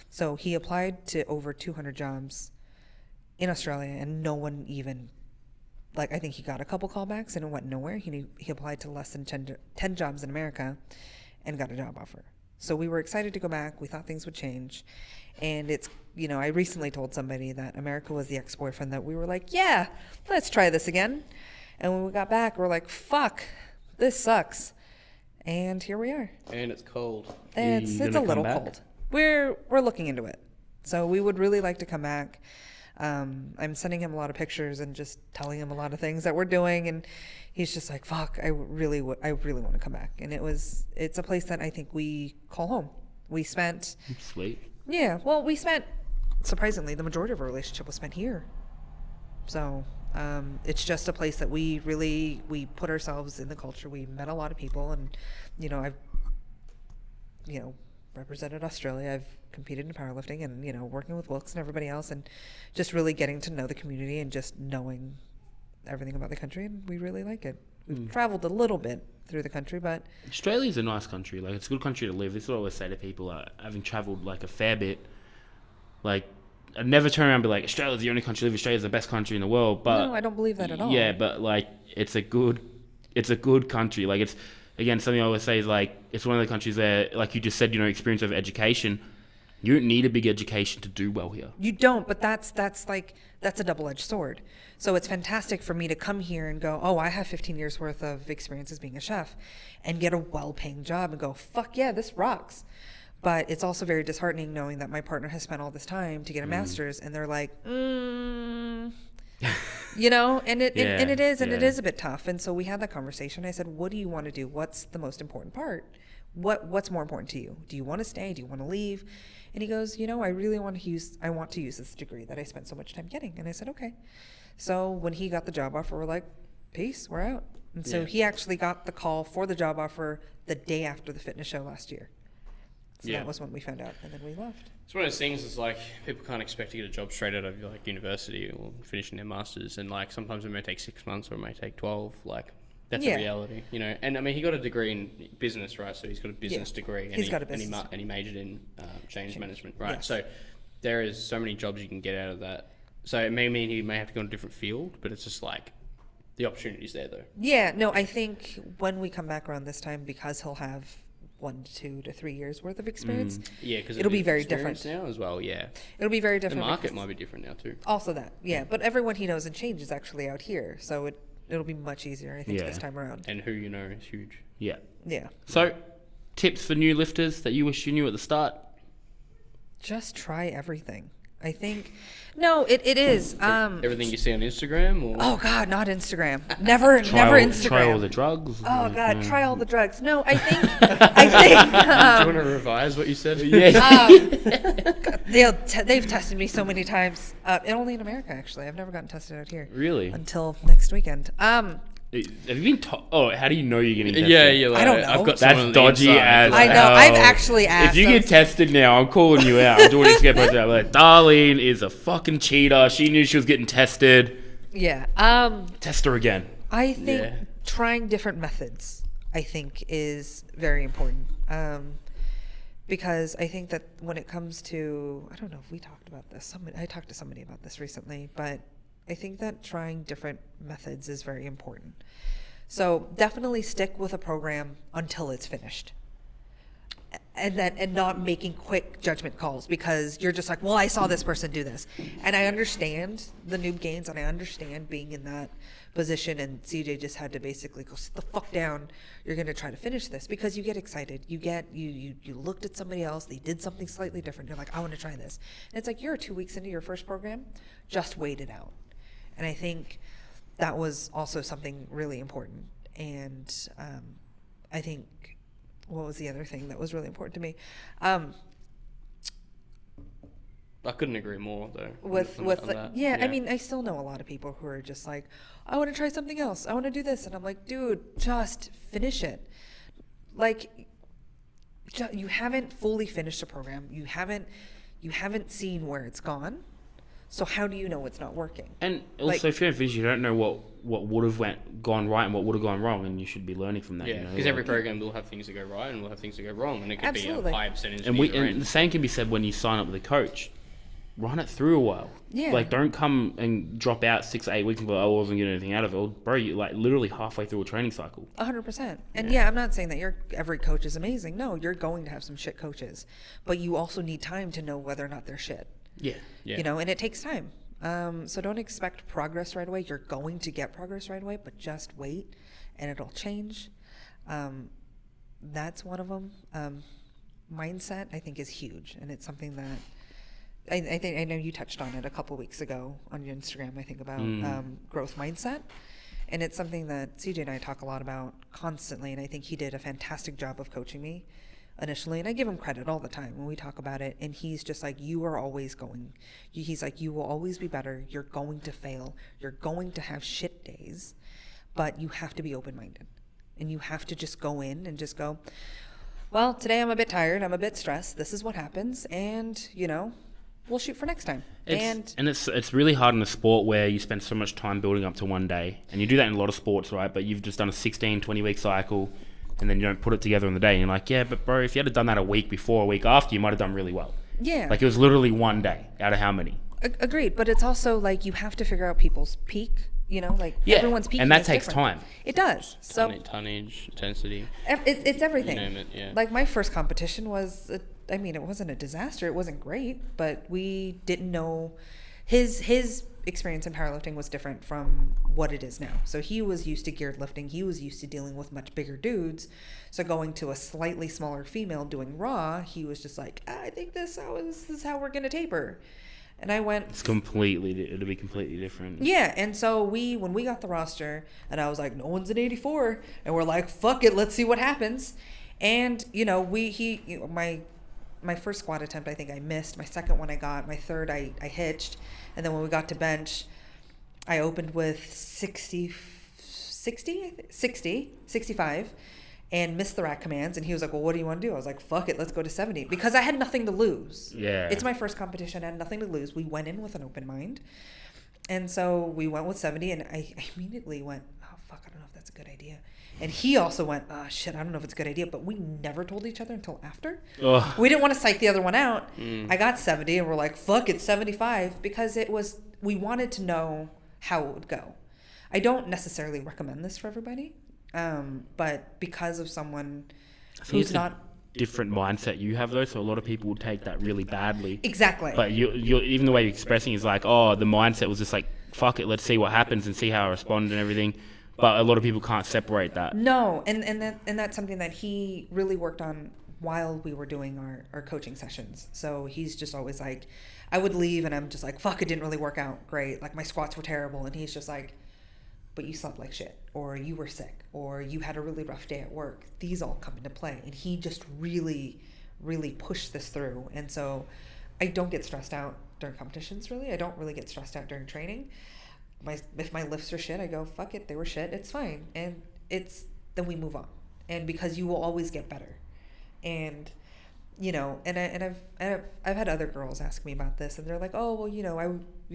So he applied to over 200 jobs in Australia, and no one even, like, I think he got a couple callbacks and it went nowhere. He applied to less than 10 jobs in America and got a job offer. So we were excited to go back. We thought things would change. And it's, I recently told somebody that America was the ex-boyfriend that we were like, yeah, let's try this again. And when we got back, we're like, fuck, this sucks. And here we are. And it's cold. It's gonna a come little back? cold. We're looking into it. So we would really like to come back. I'm sending him a lot of pictures and just telling him a lot of things that we're doing, and he's just like, fuck, I really want to come back. And it's a place that I think we call home. We spent, Sweet. surprisingly, the majority of our relationship was spent here. So it's just a place that we put ourselves in the culture. We met a lot of people, and I've represented Australia. I've competed in powerlifting, and working with Wilkes and everybody else, and just really getting to know the community and just knowing everything about the country, and we really like it. We've traveled a little bit through the country, but Australia's a nice country. Like, it's a good country to live. This is what I always say to people, having travelled like a fair bit. Like, I'd never turn around and be like, Australia's the only country to live. Australia's the best country in the world. But no, I don't believe that at all. Yeah, but like, it's a good country. Like, it's, again, something I always say is, like, it's one of the countries where, like you just said, experience over education. You don't need a big education to do well here. You don't, but that's a double-edged sword. So it's fantastic for me to come here and go, oh, I have 15 years worth of experience as being a chef, and get a well-paying job and go, fuck yeah, this rocks. But it's also very disheartening knowing that my partner has spent all this time to get a master's, and they're like, and it is a bit tough. And so we had that conversation. I said, what do you want to do? What's the most important part? What's more important to you? Do you want to stay? Do you want to leave? And he goes, I really want to use this degree that I spent so much time getting. And I said, okay. So when he got the job offer, we're like, peace, we're out. And so he actually got the call for the job offer the day after the fitness show last year. So that was when we found out, and then we left. It's one of those things. It's like people can't expect to get a job straight out of like university or finishing their masters, and like sometimes it may take 6 months or it may take 12. Like that's a reality, And I mean, he got a degree in business, right? So he's got a business degree. And He's got a business. and he majored in change management, right? Yes. So there is so many jobs you can get out of that. So it may mean he may have to go in a different field, but it's just like the opportunity's there though. Yeah, no, I think when we come back around this time, because he'll have 1 to 2 to 3 years worth of experience. Yeah, because it'll be very different now as well. Yeah, It'll be very the different. market because- might be different now too. Also that, yeah. But everyone he knows in change is actually out here, so it'll be much easier, I think, Yeah. this time around. And who you know is huge. Yeah. Yeah. So, tips for new lifters that you wish you knew at the start? Just try everything. I think, no, it is. Everything you see on Instagram, or Oh God, not Instagram. Never Instagram. Try all the drugs. Oh God, try all the drugs. No, I think, do you want to revise what you said? they've tested me so many times. And only in America, actually. I've never gotten tested out here. Really? Until next weekend. Have you been? How do you know you're getting tested? Yeah. Like, I don't know. I've got That's someone on the dodgy inside. as I know. hell. I've actually asked. If you get tested now, I'm calling you out. I'm doing it to get posted out. Like, Darlene is a fucking cheater. She knew she was getting tested. Yeah. Test her again. I think Yeah. trying different methods, I think, is very important. Because I think that when it comes to, I don't know if we talked about this. I talked to somebody about this recently, but I think that trying different methods is very important. So definitely stick with a program until it's finished. And not making quick judgment calls because you're just like, well, I saw this person do this. And I understand the noob gains, and I understand being in that position, and CJ just had to basically go, sit the fuck down. You're going to try to finish this, because you get excited. You looked at somebody else. They did something slightly different. You're like, I want to try this. And it's like, you're 2 weeks into your first program. Just wait it out. And I think that was also something really important. And I think, what was the other thing that was really important to me? I couldn't agree more, though. I mean, I still know a lot of people who are just like, I want to try something else. I want to do this. And I'm like, dude, just finish it. Like, you haven't fully finished a program. You haven't seen where it's gone. So how do you know it's not working? And also, if you don't finish, you don't know what would have gone right and what would have gone wrong, and you should be learning from that. Yeah, because every program will have things that go right and will have things that go wrong, and it could Absolutely. be a high percentage. And the same can be said when you sign up with a coach. Run it through a while. Yeah. Like, don't come and drop out 6 to 8 weeks and go, I wasn't getting anything out of it. Well, bro, you're like literally halfway through a training cycle. 100%. And yeah, I'm not saying that every coach is amazing. No, you're going to have some shit coaches, but you also need time to know whether or not they're shit. Yeah. You know, and it takes time. So don't expect progress right away. You're going to get progress right away, but just wait and it'll change. That's one of them. Mindset, I think, is huge. And it's something that I know you touched on it a couple weeks ago on your Instagram, I think, about growth mindset. And it's something that CJ and I talk a lot about constantly. And I think he did a fantastic job of coaching me initially, and I give him credit all the time when we talk about it, and he's just like, you are always going, he's like, you will always be better, you're going to fail, you're going to have shit days, but you have to be open-minded, and you have to just go in and just go, well, today I'm a bit tired, I'm a bit stressed, this is what happens, and you know, we'll shoot for next time. It's really hard in a sport where you spend so much time building up to one day, and you do that in a lot of sports, right? But you've just done a 16-20 week cycle, and then you don't put it together in the day. And you're like, yeah, but bro, if you had done that a week before, a week after, you might have done really well. Yeah. Like, it was literally one day out of how many? Agreed. But it's also like, you have to figure out people's peak, you know, like everyone's peak. And that takes time. It does. So tonnage, intensity. It's everything. You name it, yeah. Like, my first competition was, it wasn't a disaster. It wasn't great, but we didn't know his experience in powerlifting was different from what it is now. So he was used to geared lifting. He was used to dealing with much bigger dudes. So going to a slightly smaller female doing raw, he was just like, I think this is how we're going to taper. And I went, it'll be completely different. Yeah. And so when we got the roster, and I was like, no one's an 84, and we're like, fuck it, let's see what happens. And you know, my first squat attempt, I think I missed. My second one I got. My third, I hitched. And then when we got to bench, I opened with 65, and missed the rack commands. And he was like, well, what do you want to do? I was like, fuck it, let's go to 70. Because I had nothing to lose. Yeah. It's my first competition. I had nothing to lose. We went in with an open mind. And so we went with 70, and I immediately went, oh, fuck, I don't know if that's a good idea. And he also went, oh, shit, I don't know if it's a good idea. But we never told each other until after. Ugh. We didn't want to psych the other one out. I got 70, and we're like, fuck, it's 75. Because we wanted to know how it would go. I don't necessarily recommend this for everybody. But because of someone who's not... different mindset you have, though, so a lot of people will take that really badly. Exactly. But you even the way you're expressing is like, oh, the mindset was just like, fuck it, let's see what happens and see how I respond and everything. But a lot of people can't separate that. No, and that's something that he really worked on while we were doing our coaching sessions. So he's just always like, I would leave and I'm just like, fuck, it didn't really work out great. Like my squats were terrible. And he's just like, but you slept like shit, or you were sick, or you had a really rough day at work. These all come into play. And he just really, really pushed this through. And so I don't get stressed out during competitions, really. I don't really get stressed out during training. If my lifts are shit, I go, fuck it, they were shit. It's fine. And then we move on. And because you will always get better. And and I've had other girls ask me about this, and they're like, oh, well,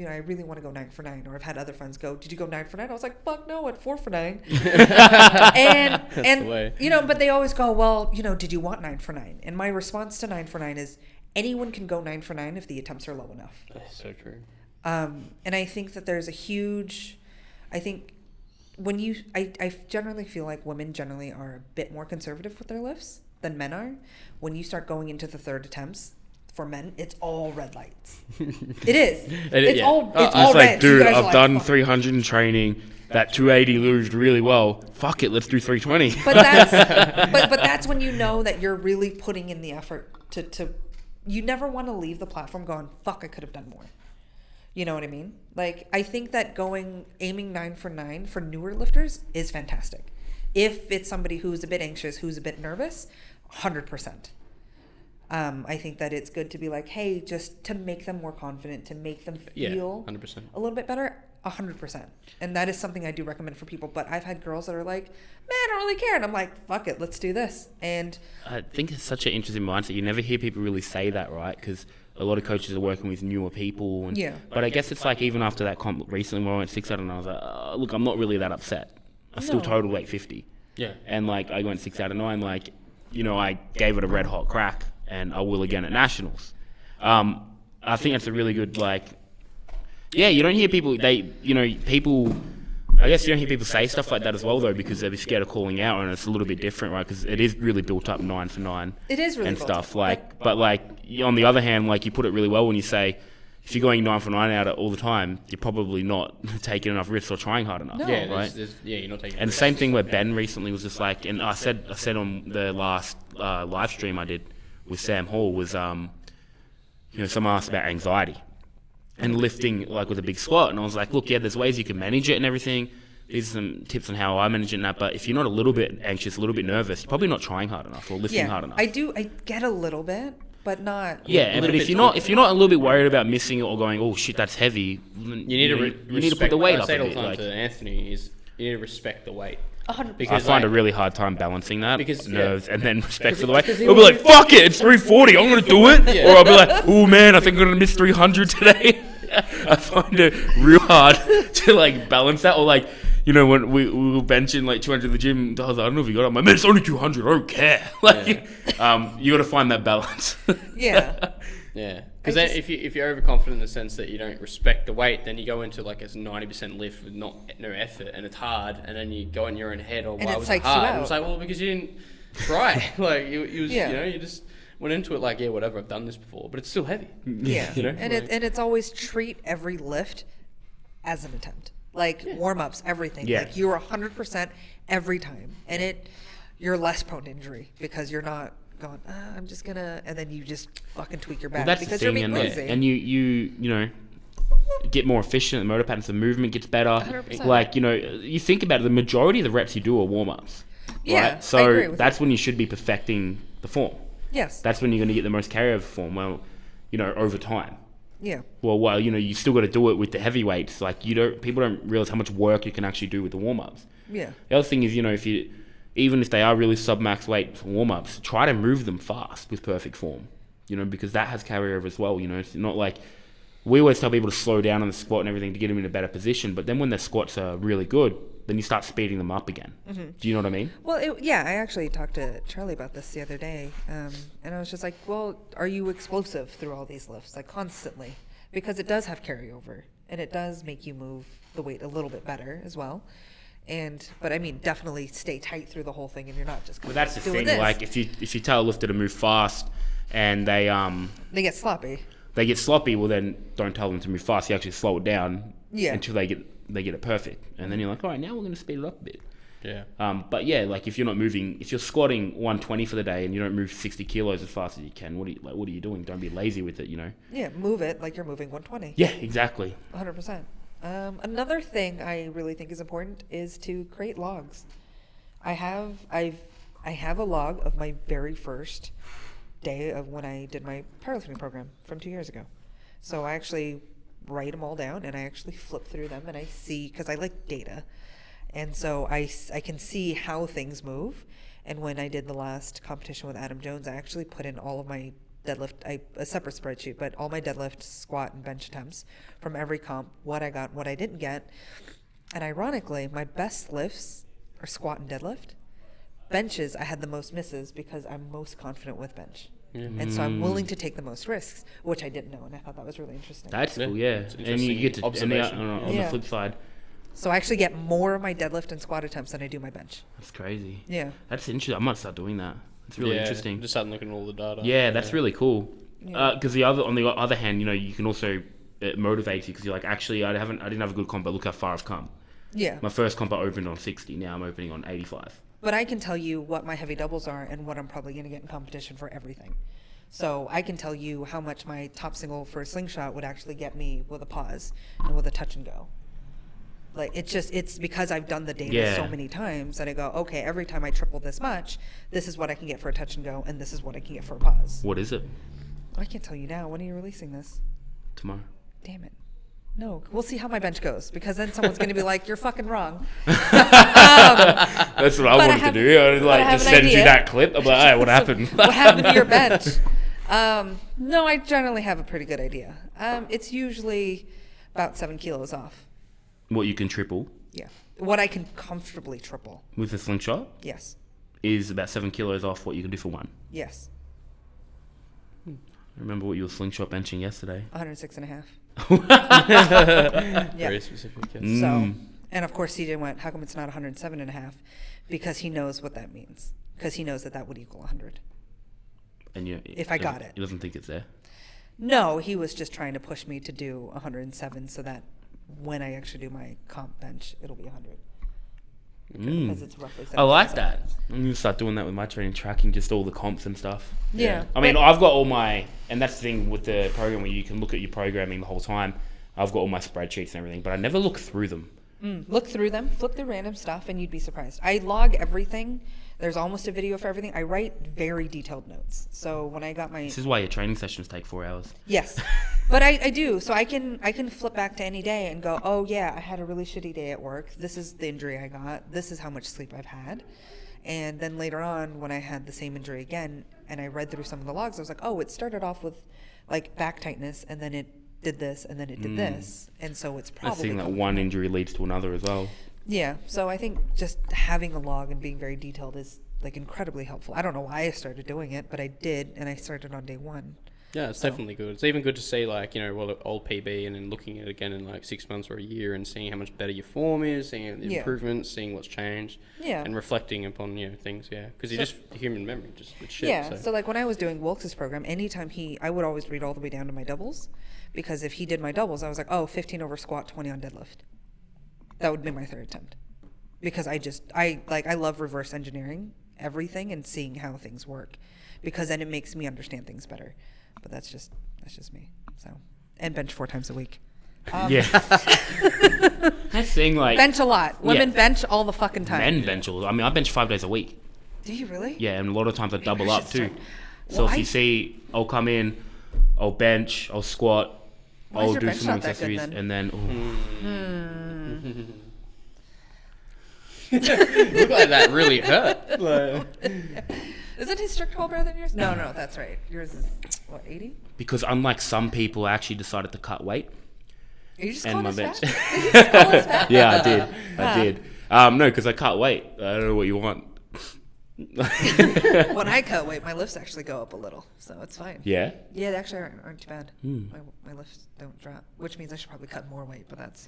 I really want to go 9 for 9. Or I've had other friends go, did you go 9 for 9? I was like, fuck no, at 4 for 9. and the way. But they always go, well, did you want 9 for 9? And my response to 9 for 9 is anyone can go 9 for 9 if the attempts are low enough. That's so true. And I think that there's I generally feel like women generally are a bit more conservative with their lifts than men are. When you start going into the third attempts, for men, it's all red lights. It is. It's all It's like, red. dude, So you guys are I've like, done fuck. 300 in training. That 280 losed really well. Fuck it, let's do 320. But that's when you know that you're really putting in the effort to you never want to leave the platform going, fuck, I could have done more. You know what I mean? Like, I think that aiming 9 for 9 for newer lifters is fantastic. If it's somebody who's a bit anxious, who's a bit nervous, 100%. I think that it's good to be like, hey, just to make them more confident, to make them feel 100%. a little bit better, 100%. And that is something I do recommend for people. But I've had girls that are like, man, I don't really care. And I'm like, fuck it, let's do this. And I think it's such an interesting mindset. You never hear people really say that, right? Because a lot of coaches are working with newer people. Yeah. But I guess it's like even after that comp recently when I went 6 out and I was like, look, I'm not really that upset. I still totaled 850. Yeah. And like I went 6 out of 9. Like, I gave it a red hot crack, and I will again at nationals. I think that's a really good you don't hear people I guess you don't hear people say stuff like that as well, though, because they're scared of calling out, and it's a little bit different, right? Because it is really built up 9 for 9. it is really and built stuff up. but on the other hand, you put it really well when you say if you're going 9 for 9 out all the time, you're probably not taking enough risks or trying hard enough. No. Yeah, right. you're not taking. And the same thing where Ben recently was just like, and I said on the last live stream I did with Sam Hall was, someone asked about anxiety and lifting with a big squat, and I was like, look, yeah, there's ways you can manage it and everything. These are some tips on how I manage it and that, but if you're not a little bit anxious, a little bit nervous, you're probably not trying hard enough or lifting hard enough. I get a little bit, but not. Yeah, but if you're not a little bit worried about missing it or going, oh shit, that's heavy, then You need to put the weight up I say a it all the bit. time to Anthony is you need to respect the weight. 100%. I find a really hard time balancing that Because, nerves and then respect for the weight. because he I'll be will- like, fuck it, it's 340, I'm gonna do it. Yeah. Or I'll be like, oh man, I think I'm gonna miss 300 today. I find it real hard to balance that, or when we were benching 200 in the gym, I was like, I don't know if you got it. I'm like, man, it's only 200, I don't care. You got to find that balance. Yeah. Yeah, because if you're overconfident in the sense that you don't respect the weight, then you go into a 90% lift with no effort, and it's hard, and then you go in your own head, or And why it was it psychs you hard? out. And it's like, well, because you didn't try. You just went into it whatever, I've done this before, but it's still heavy. Yeah. You know, and it's always treat every lift as an attempt. Warm-ups, everything. Yeah. You're 100% every time. And you're less prone to injury because you're not going, I'm just gonna, and then you just fucking tweak your back That's because the you're thing, being lazy. and you get more efficient. The motor patterns, the movement gets better. 100%. You think about it, the majority of the reps you do are warm-ups. Yeah, right? So I agree with that's that. when you should be perfecting the form. Yes. That's when you're going to get the most carryover form. Well, over time. Yeah. Well, you still got to do it with the heavyweights. People don't realize how much work you can actually do with the warm-ups. Yeah. The other thing is, even if they are really sub-max weight for warm-ups, try to move them fast with perfect form, because that has carryover as well. It's not like we always tell people to slow down on the squat and everything to get them in a better position, but then when their squats are really good, then you start speeding them up again. Mm-hmm. Do you know what I mean? Well, I actually talked to Charlie about this the other day, and I was just like, well, are you explosive through all these lifts, constantly? Because it does have carryover, and it does make you move the weight a little bit better as well. But I mean, definitely stay tight through the whole thing, and you're not just. But that's the doing thing. This. If you tell a lifter to move fast, and they get sloppy. They get sloppy. Well, then don't tell them to move fast. You actually slow it down Yeah. until they get it perfect, and then you're like, all right, now we're going to speed it up a bit. Yeah. But yeah, like if you're squatting 120 for the day and you don't move 60 kilos as fast as you can, what are you doing? Don't be lazy with it, Yeah, move it like you're moving 120. Yeah, exactly. 100%. Another thing I really think is important is to create logs. I have a log of my very first day of when I did my powerlifting program from 2 years ago. So I actually write them all down and I actually flip through them and I see, because I like data. And so I can see how things move. And when I did the last competition with Adam Jones, I actually put in all of my deadlift, a separate spreadsheet, but all my deadlift, squat, and bench attempts from every comp, what I got, what I didn't get. And ironically, my best lifts are squat and deadlift. Benches, I had the most misses because I'm most confident with bench. Yeah. And so I'm willing to take the most risks, which I didn't know, and I thought that was really interesting. That's cool, yeah. And you get to observation. On the flip side. So I actually get more of my deadlift and squat attempts than I do my bench. That's crazy. Yeah. That's interesting. I might start doing that. It's really interesting. Just start looking at all the data. Yeah, that's really cool. Yeah. Because on the other hand, you can also, it motivates you because you're like, actually, I didn't have a good comp, but look how far I've come. Yeah. My first comp I opened on 60. Now I'm opening on 85. But I can tell you what my heavy doubles are and what I'm probably going to get in competition for everything. So I can tell you how much my top single for a slingshot would actually get me with a pause and with a touch and go. Like, it's because I've done the data so many times that I go, okay, every time I triple this much, this is what I can get for a touch and go, and this is what I can get for a pause. What is it? I can't tell you now. When are you releasing this? Tomorrow. Damn it. No, we'll see how my bench goes, because then someone's going to be like, you're fucking wrong. That's what I wanted to do. I would just send you that clip. I'm like, hey, what happened? What happened to your bench? No, I generally have a pretty good idea. It's usually about 7 kilos off. What you can triple? Yeah. What I can comfortably triple. With a slingshot? Yes. Is about 7 kilos off what you can do for one. Yes. I remember what you were slingshot benching yesterday. 106.5. Very specific. Yes. So, and of course CJ went, how come it's not 107.5? Because he knows what that means. Because he knows that would equal 100. And if I got it. He doesn't think it's there? No, he was just trying to push me to do 107 so that when I actually do my comp bench, it'll be 100. Because it's roughly 7. I like that. I'm going to start doing that with my training, tracking just all the comps and stuff. Yeah. I mean, I've got all my, and that's the thing with the program where you can look at your programming the whole time. I've got all my spreadsheets and everything, but I never look through them. Look through them, flip the random stuff, and you'd be surprised. I log everything. There's almost a video for everything. I write very detailed notes. So when I got my... This is why your training sessions take 4 hours. Yes. But I do. So I can flip back to any day and go, oh, yeah, I had a really shitty day at work. This is the injury I got. This is how much sleep I've had. And then later on, when I had the same injury again, and I read through some of the logs, I was like, oh, it started off with, like, back tightness, and then it did this, and then it did this. And so it's probably... I've seen that one injury leads to another as well. Yeah. So I think just having a log and being very detailed is, like, incredibly helpful. I don't know why I started doing it, but I did, and I started on day 1. Yeah, it's definitely good. It's even good to see, like, old PB and then looking at it again in, like, 6 months or a year and seeing how much better your form is, seeing the improvements, seeing what's changed. Yeah. And reflecting upon, things, Because you're just human memory, just it's shit. Yeah, so like, when I was doing Wilkes' program, anytime I would always read all the way down to my doubles, because if he did my doubles, I was like, oh, 15 over squat, 20 on deadlift. That would be my third attempt. Because I love reverse engineering everything and seeing how things work, because then it makes me understand things better. But that's just me. So, and bench 4 times a week. Yeah. That's saying, like, bench a lot. Women bench all the fucking time. Men bench all. I mean, I bench 5 days a week. Do you really? Yeah, and a lot of times I double up too. So Well, if you see, I'll come in, I'll bench, I'll squat, Why is I'll your do bench some not that accessories, good and then. Look like that really hurt. Isn't his strict hole better than yours? No, that's right. Yours is, what, 80? Because unlike some people, I actually decided to cut weight. Are you just And calling my us bench. fat? Are you just calling us fat? Yeah, I did. No, because I cut weight. I don't know what you want. When I cut weight, my lifts actually go up a little, so it's fine. Yeah? Yeah, they actually aren't too bad. My lifts don't drop, which means I should probably cut more weight, but that's,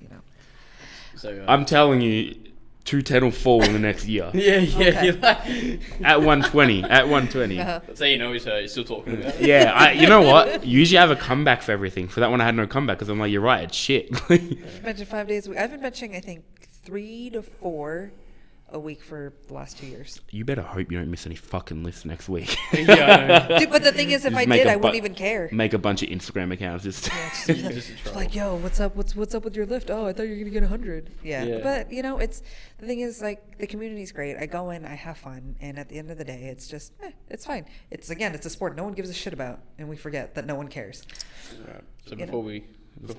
So I'm telling you, 210 will fall in the next year. Okay. You're like, At 120. that's how you know he's still talking about it. Yeah, you know what? You usually have a comeback for everything. For that one, I had no comeback because I'm like, you're right, it's shit. benching 5 days a week. I've been benching, I think, 3 to 4 a week for the last 2 years. You better hope you don't miss any fucking lifts next week. Yeah, I know. Dude, but the thing is, if Just I make did, a I wouldn't even care. Make a bunch of Instagram accounts. Just Just a troll. Like, yo, what's up? What's up with your lift? Oh, I thought you were gonna get 100. Yeah. Yeah. But you know, it's the thing is, like, the community's great. I go in, I have fun, and at the end of the day, it's just, it's fine. It's a sport no one gives a shit about, and we forget that no one cares. Right. So You before know. we,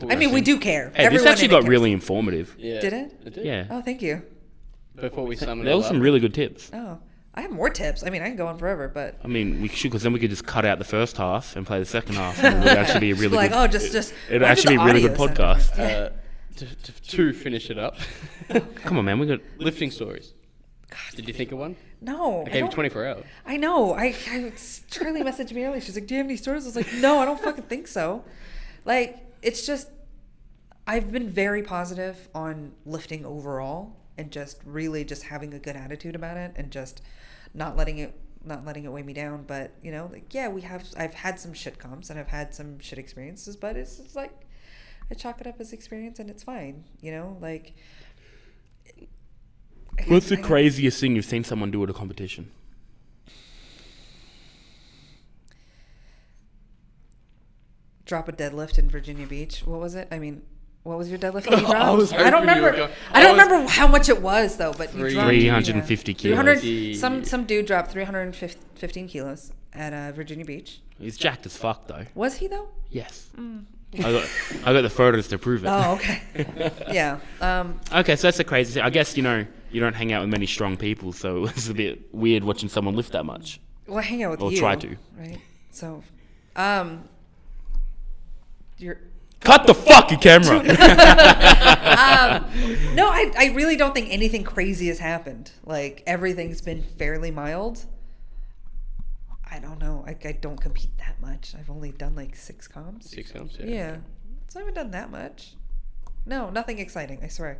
I mean, we do care. Hey, this Everyone actually in it got cares. really informative. yeah, Did it? It did. Yeah. Oh, thank you. Before we sum it There all were some up, really good tips. Oh, I have more tips. I mean, I can go on forever, but I mean, we should, because then we could just cut out the first half and play the second half. And it would actually be a really like, good. oh, just It'd why did actually be the a really good audio sound podcast. different? to finish it up, Come on, man. We got. lifting stories. Did you think of one? No, I I gave you don't. 24 hours. I know. Charlie messaged me earlier. She's like, "Do you have any stories?" I was like, "No, I don't fucking think so." Like, it's just, I've been very positive on lifting overall, and just really just having a good attitude about it, and just not letting it weigh me down. But you know, like, yeah, I've had some shit comps and I've had some shit experiences, but it's just like, I chalk it up as experience and it's fine. You know, like. What's the craziest thing you've seen someone do at a competition? Drop a deadlift in Virginia Beach. What was it? I mean, what was your deadlift that you dropped? I was I don't hoping you were remember. going- I don't I was- remember how much it was though. But you dropped 350 kilos. 300. Some dude dropped 315 kilos at Virginia Beach. He's jacked as fuck, though. Was he though? Yes. I got the photos to prove it. Oh, okay. Yeah. Okay, so that's the crazy thing. I guess, you don't hang out with many strong people, so it's a bit weird watching someone lift that much. Well, I hang out with Or you. try to. Right. So, you're. Cut the fucking camera! No, I really don't think anything crazy has happened. Like, everything's been fairly mild. I don't know. I don't compete that much. I've only done like 6 comps. 6 comps, yeah. Yeah. So I haven't done that much. No, nothing exciting, I swear.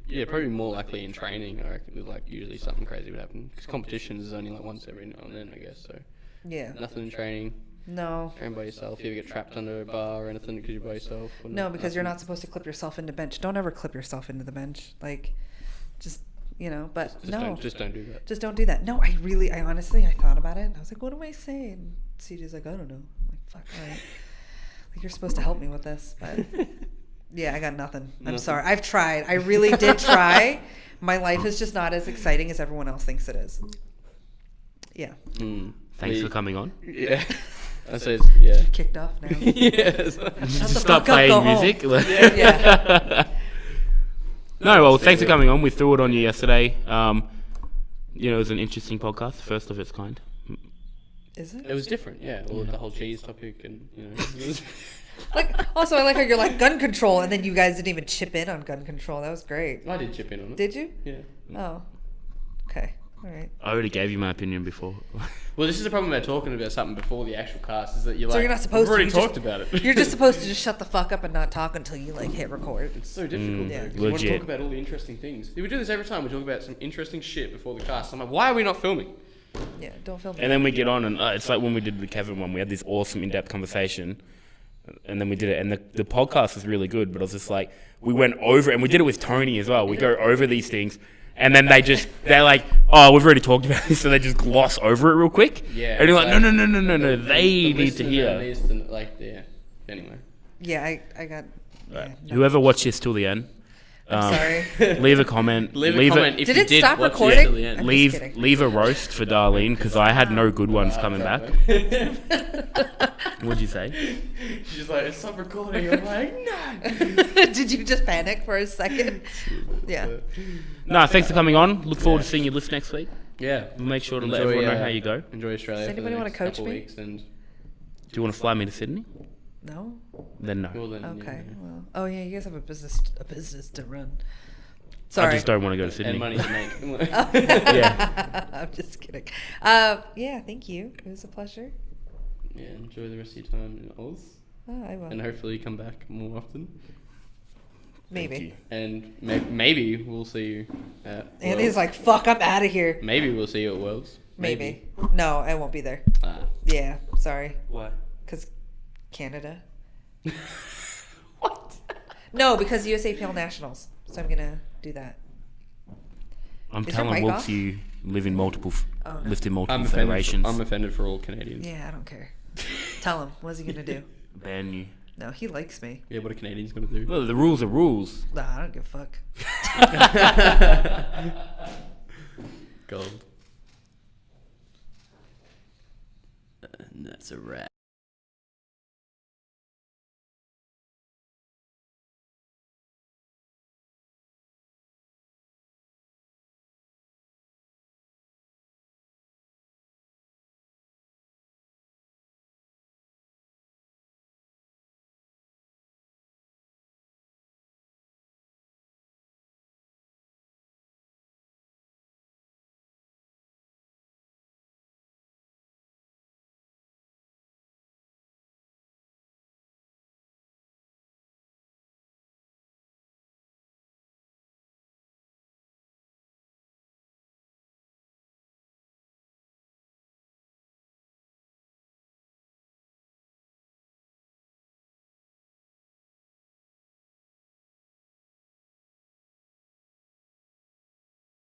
Yeah, probably more likely in training. I reckon, like, usually something crazy would happen. Because competitions is only like once every now and then, I guess. So Yeah. nothing in training. No. Train by yourself. You ever get trapped under a bar or anything because you're by yourself? Or No, because you're nothing? not supposed to clip yourself into bench. Don't ever clip yourself into the bench. Like, just, but no. Just don't do that. Just don't do that. No, I honestly, I thought about it. And I was like, what am I saying? CJ's like, I don't know. I'm like, fuck, all right. Like, you're supposed to help me with this. But yeah, I got nothing. I'm Nothing. sorry. I've tried. I really did try. My life is just not as exciting as everyone else thinks it is. Yeah. Thanks for coming on. Yeah. I say, yeah. Kicked off now. Yes. Shut the Stop fuck up, playing go home. music. Yeah. No, well, thanks for coming on. We threw it on you yesterday. It was an interesting podcast, first of its kind. Is it? It was different, yeah. All the whole cheese topic and, it was Like, also, I like how you're like gun control, and then you guys didn't even chip in on gun control. That was great. I did chip in on it. Did you? Yeah. Oh. Okay. All right. I already gave you my opinion before. Well, this is the problem about talking about something before the actual cast is that you're So like, you're not supposed we've already to. You talked just- about it. You're just supposed to just shut the fuck up and not talk until you like hit record. It's so difficult, Yeah. though, 'cause you want to Legit. talk about all the interesting things. If we do this every time, we talk about some interesting shit before the cast. I'm like, why are we not filming? Yeah. Don't film. And then we get on, and it's like when we did the Kevin one, we had this awesome in-depth conversation, and then we did it, and the podcast was really good, but I was just like, we went over, and we did it with Tony as well. We go over these things, and then they're like, oh, we've already talked about this, so they just gloss over it real quick. Yeah. And you're like, so no, they need to listener hear. needs to, like, yeah. Anyway. Yeah. I got. Yeah, no. Whoever watched this till the end, I'm sorry. leave a comment. Leave a comment if Did you it did stop watch recording? it till the end. I'm just Leave kidding. leave a roast for Darlene, because I had no good ones coming back. What'd you say? She's like, stop recording. I'm like, no. Did you just panic for a second? Yeah. No, thanks for coming on. Look forward to seeing you lift next week. Yeah. We'll make sure to let everyone know how you go. Enjoy Australia. Does for the anybody wanna next coach couple me? Weeks and Do you want to fly me to Sydney? No. Then no. well, then, Okay. yeah. Well. Oh yeah. You guys have a business to run. Sorry. I just don't want to go to Sydney. And money to make. Yeah. I'm just kidding. Yeah. Thank you. It was a pleasure. Yeah, enjoy the rest of your time in Oz. Oh, I will. And hopefully you come back more often. Thank Maybe. you. And maybe we'll see you at Andy's Worlds. like, "Fuck, I'm out of here." Maybe we'll see you at Worlds. Maybe. No, I won't be there. Ah. Yeah. Sorry. Why? Cause Canada. What? No, because USAPL Nationals. So I'm gonna do that. I'm Is your telling mic Wilkes off? you live in multiple, Oh, no. lived in multiple I'm offended. federations. I'm offended for all Canadians. Yeah, I don't care. Tell him. What's he gonna do? Ban you. No, he likes me. Yeah, what are Canadians gonna do? Well, the rules are rules. Nah, I don't give a fuck. Gold. And that's a wrap.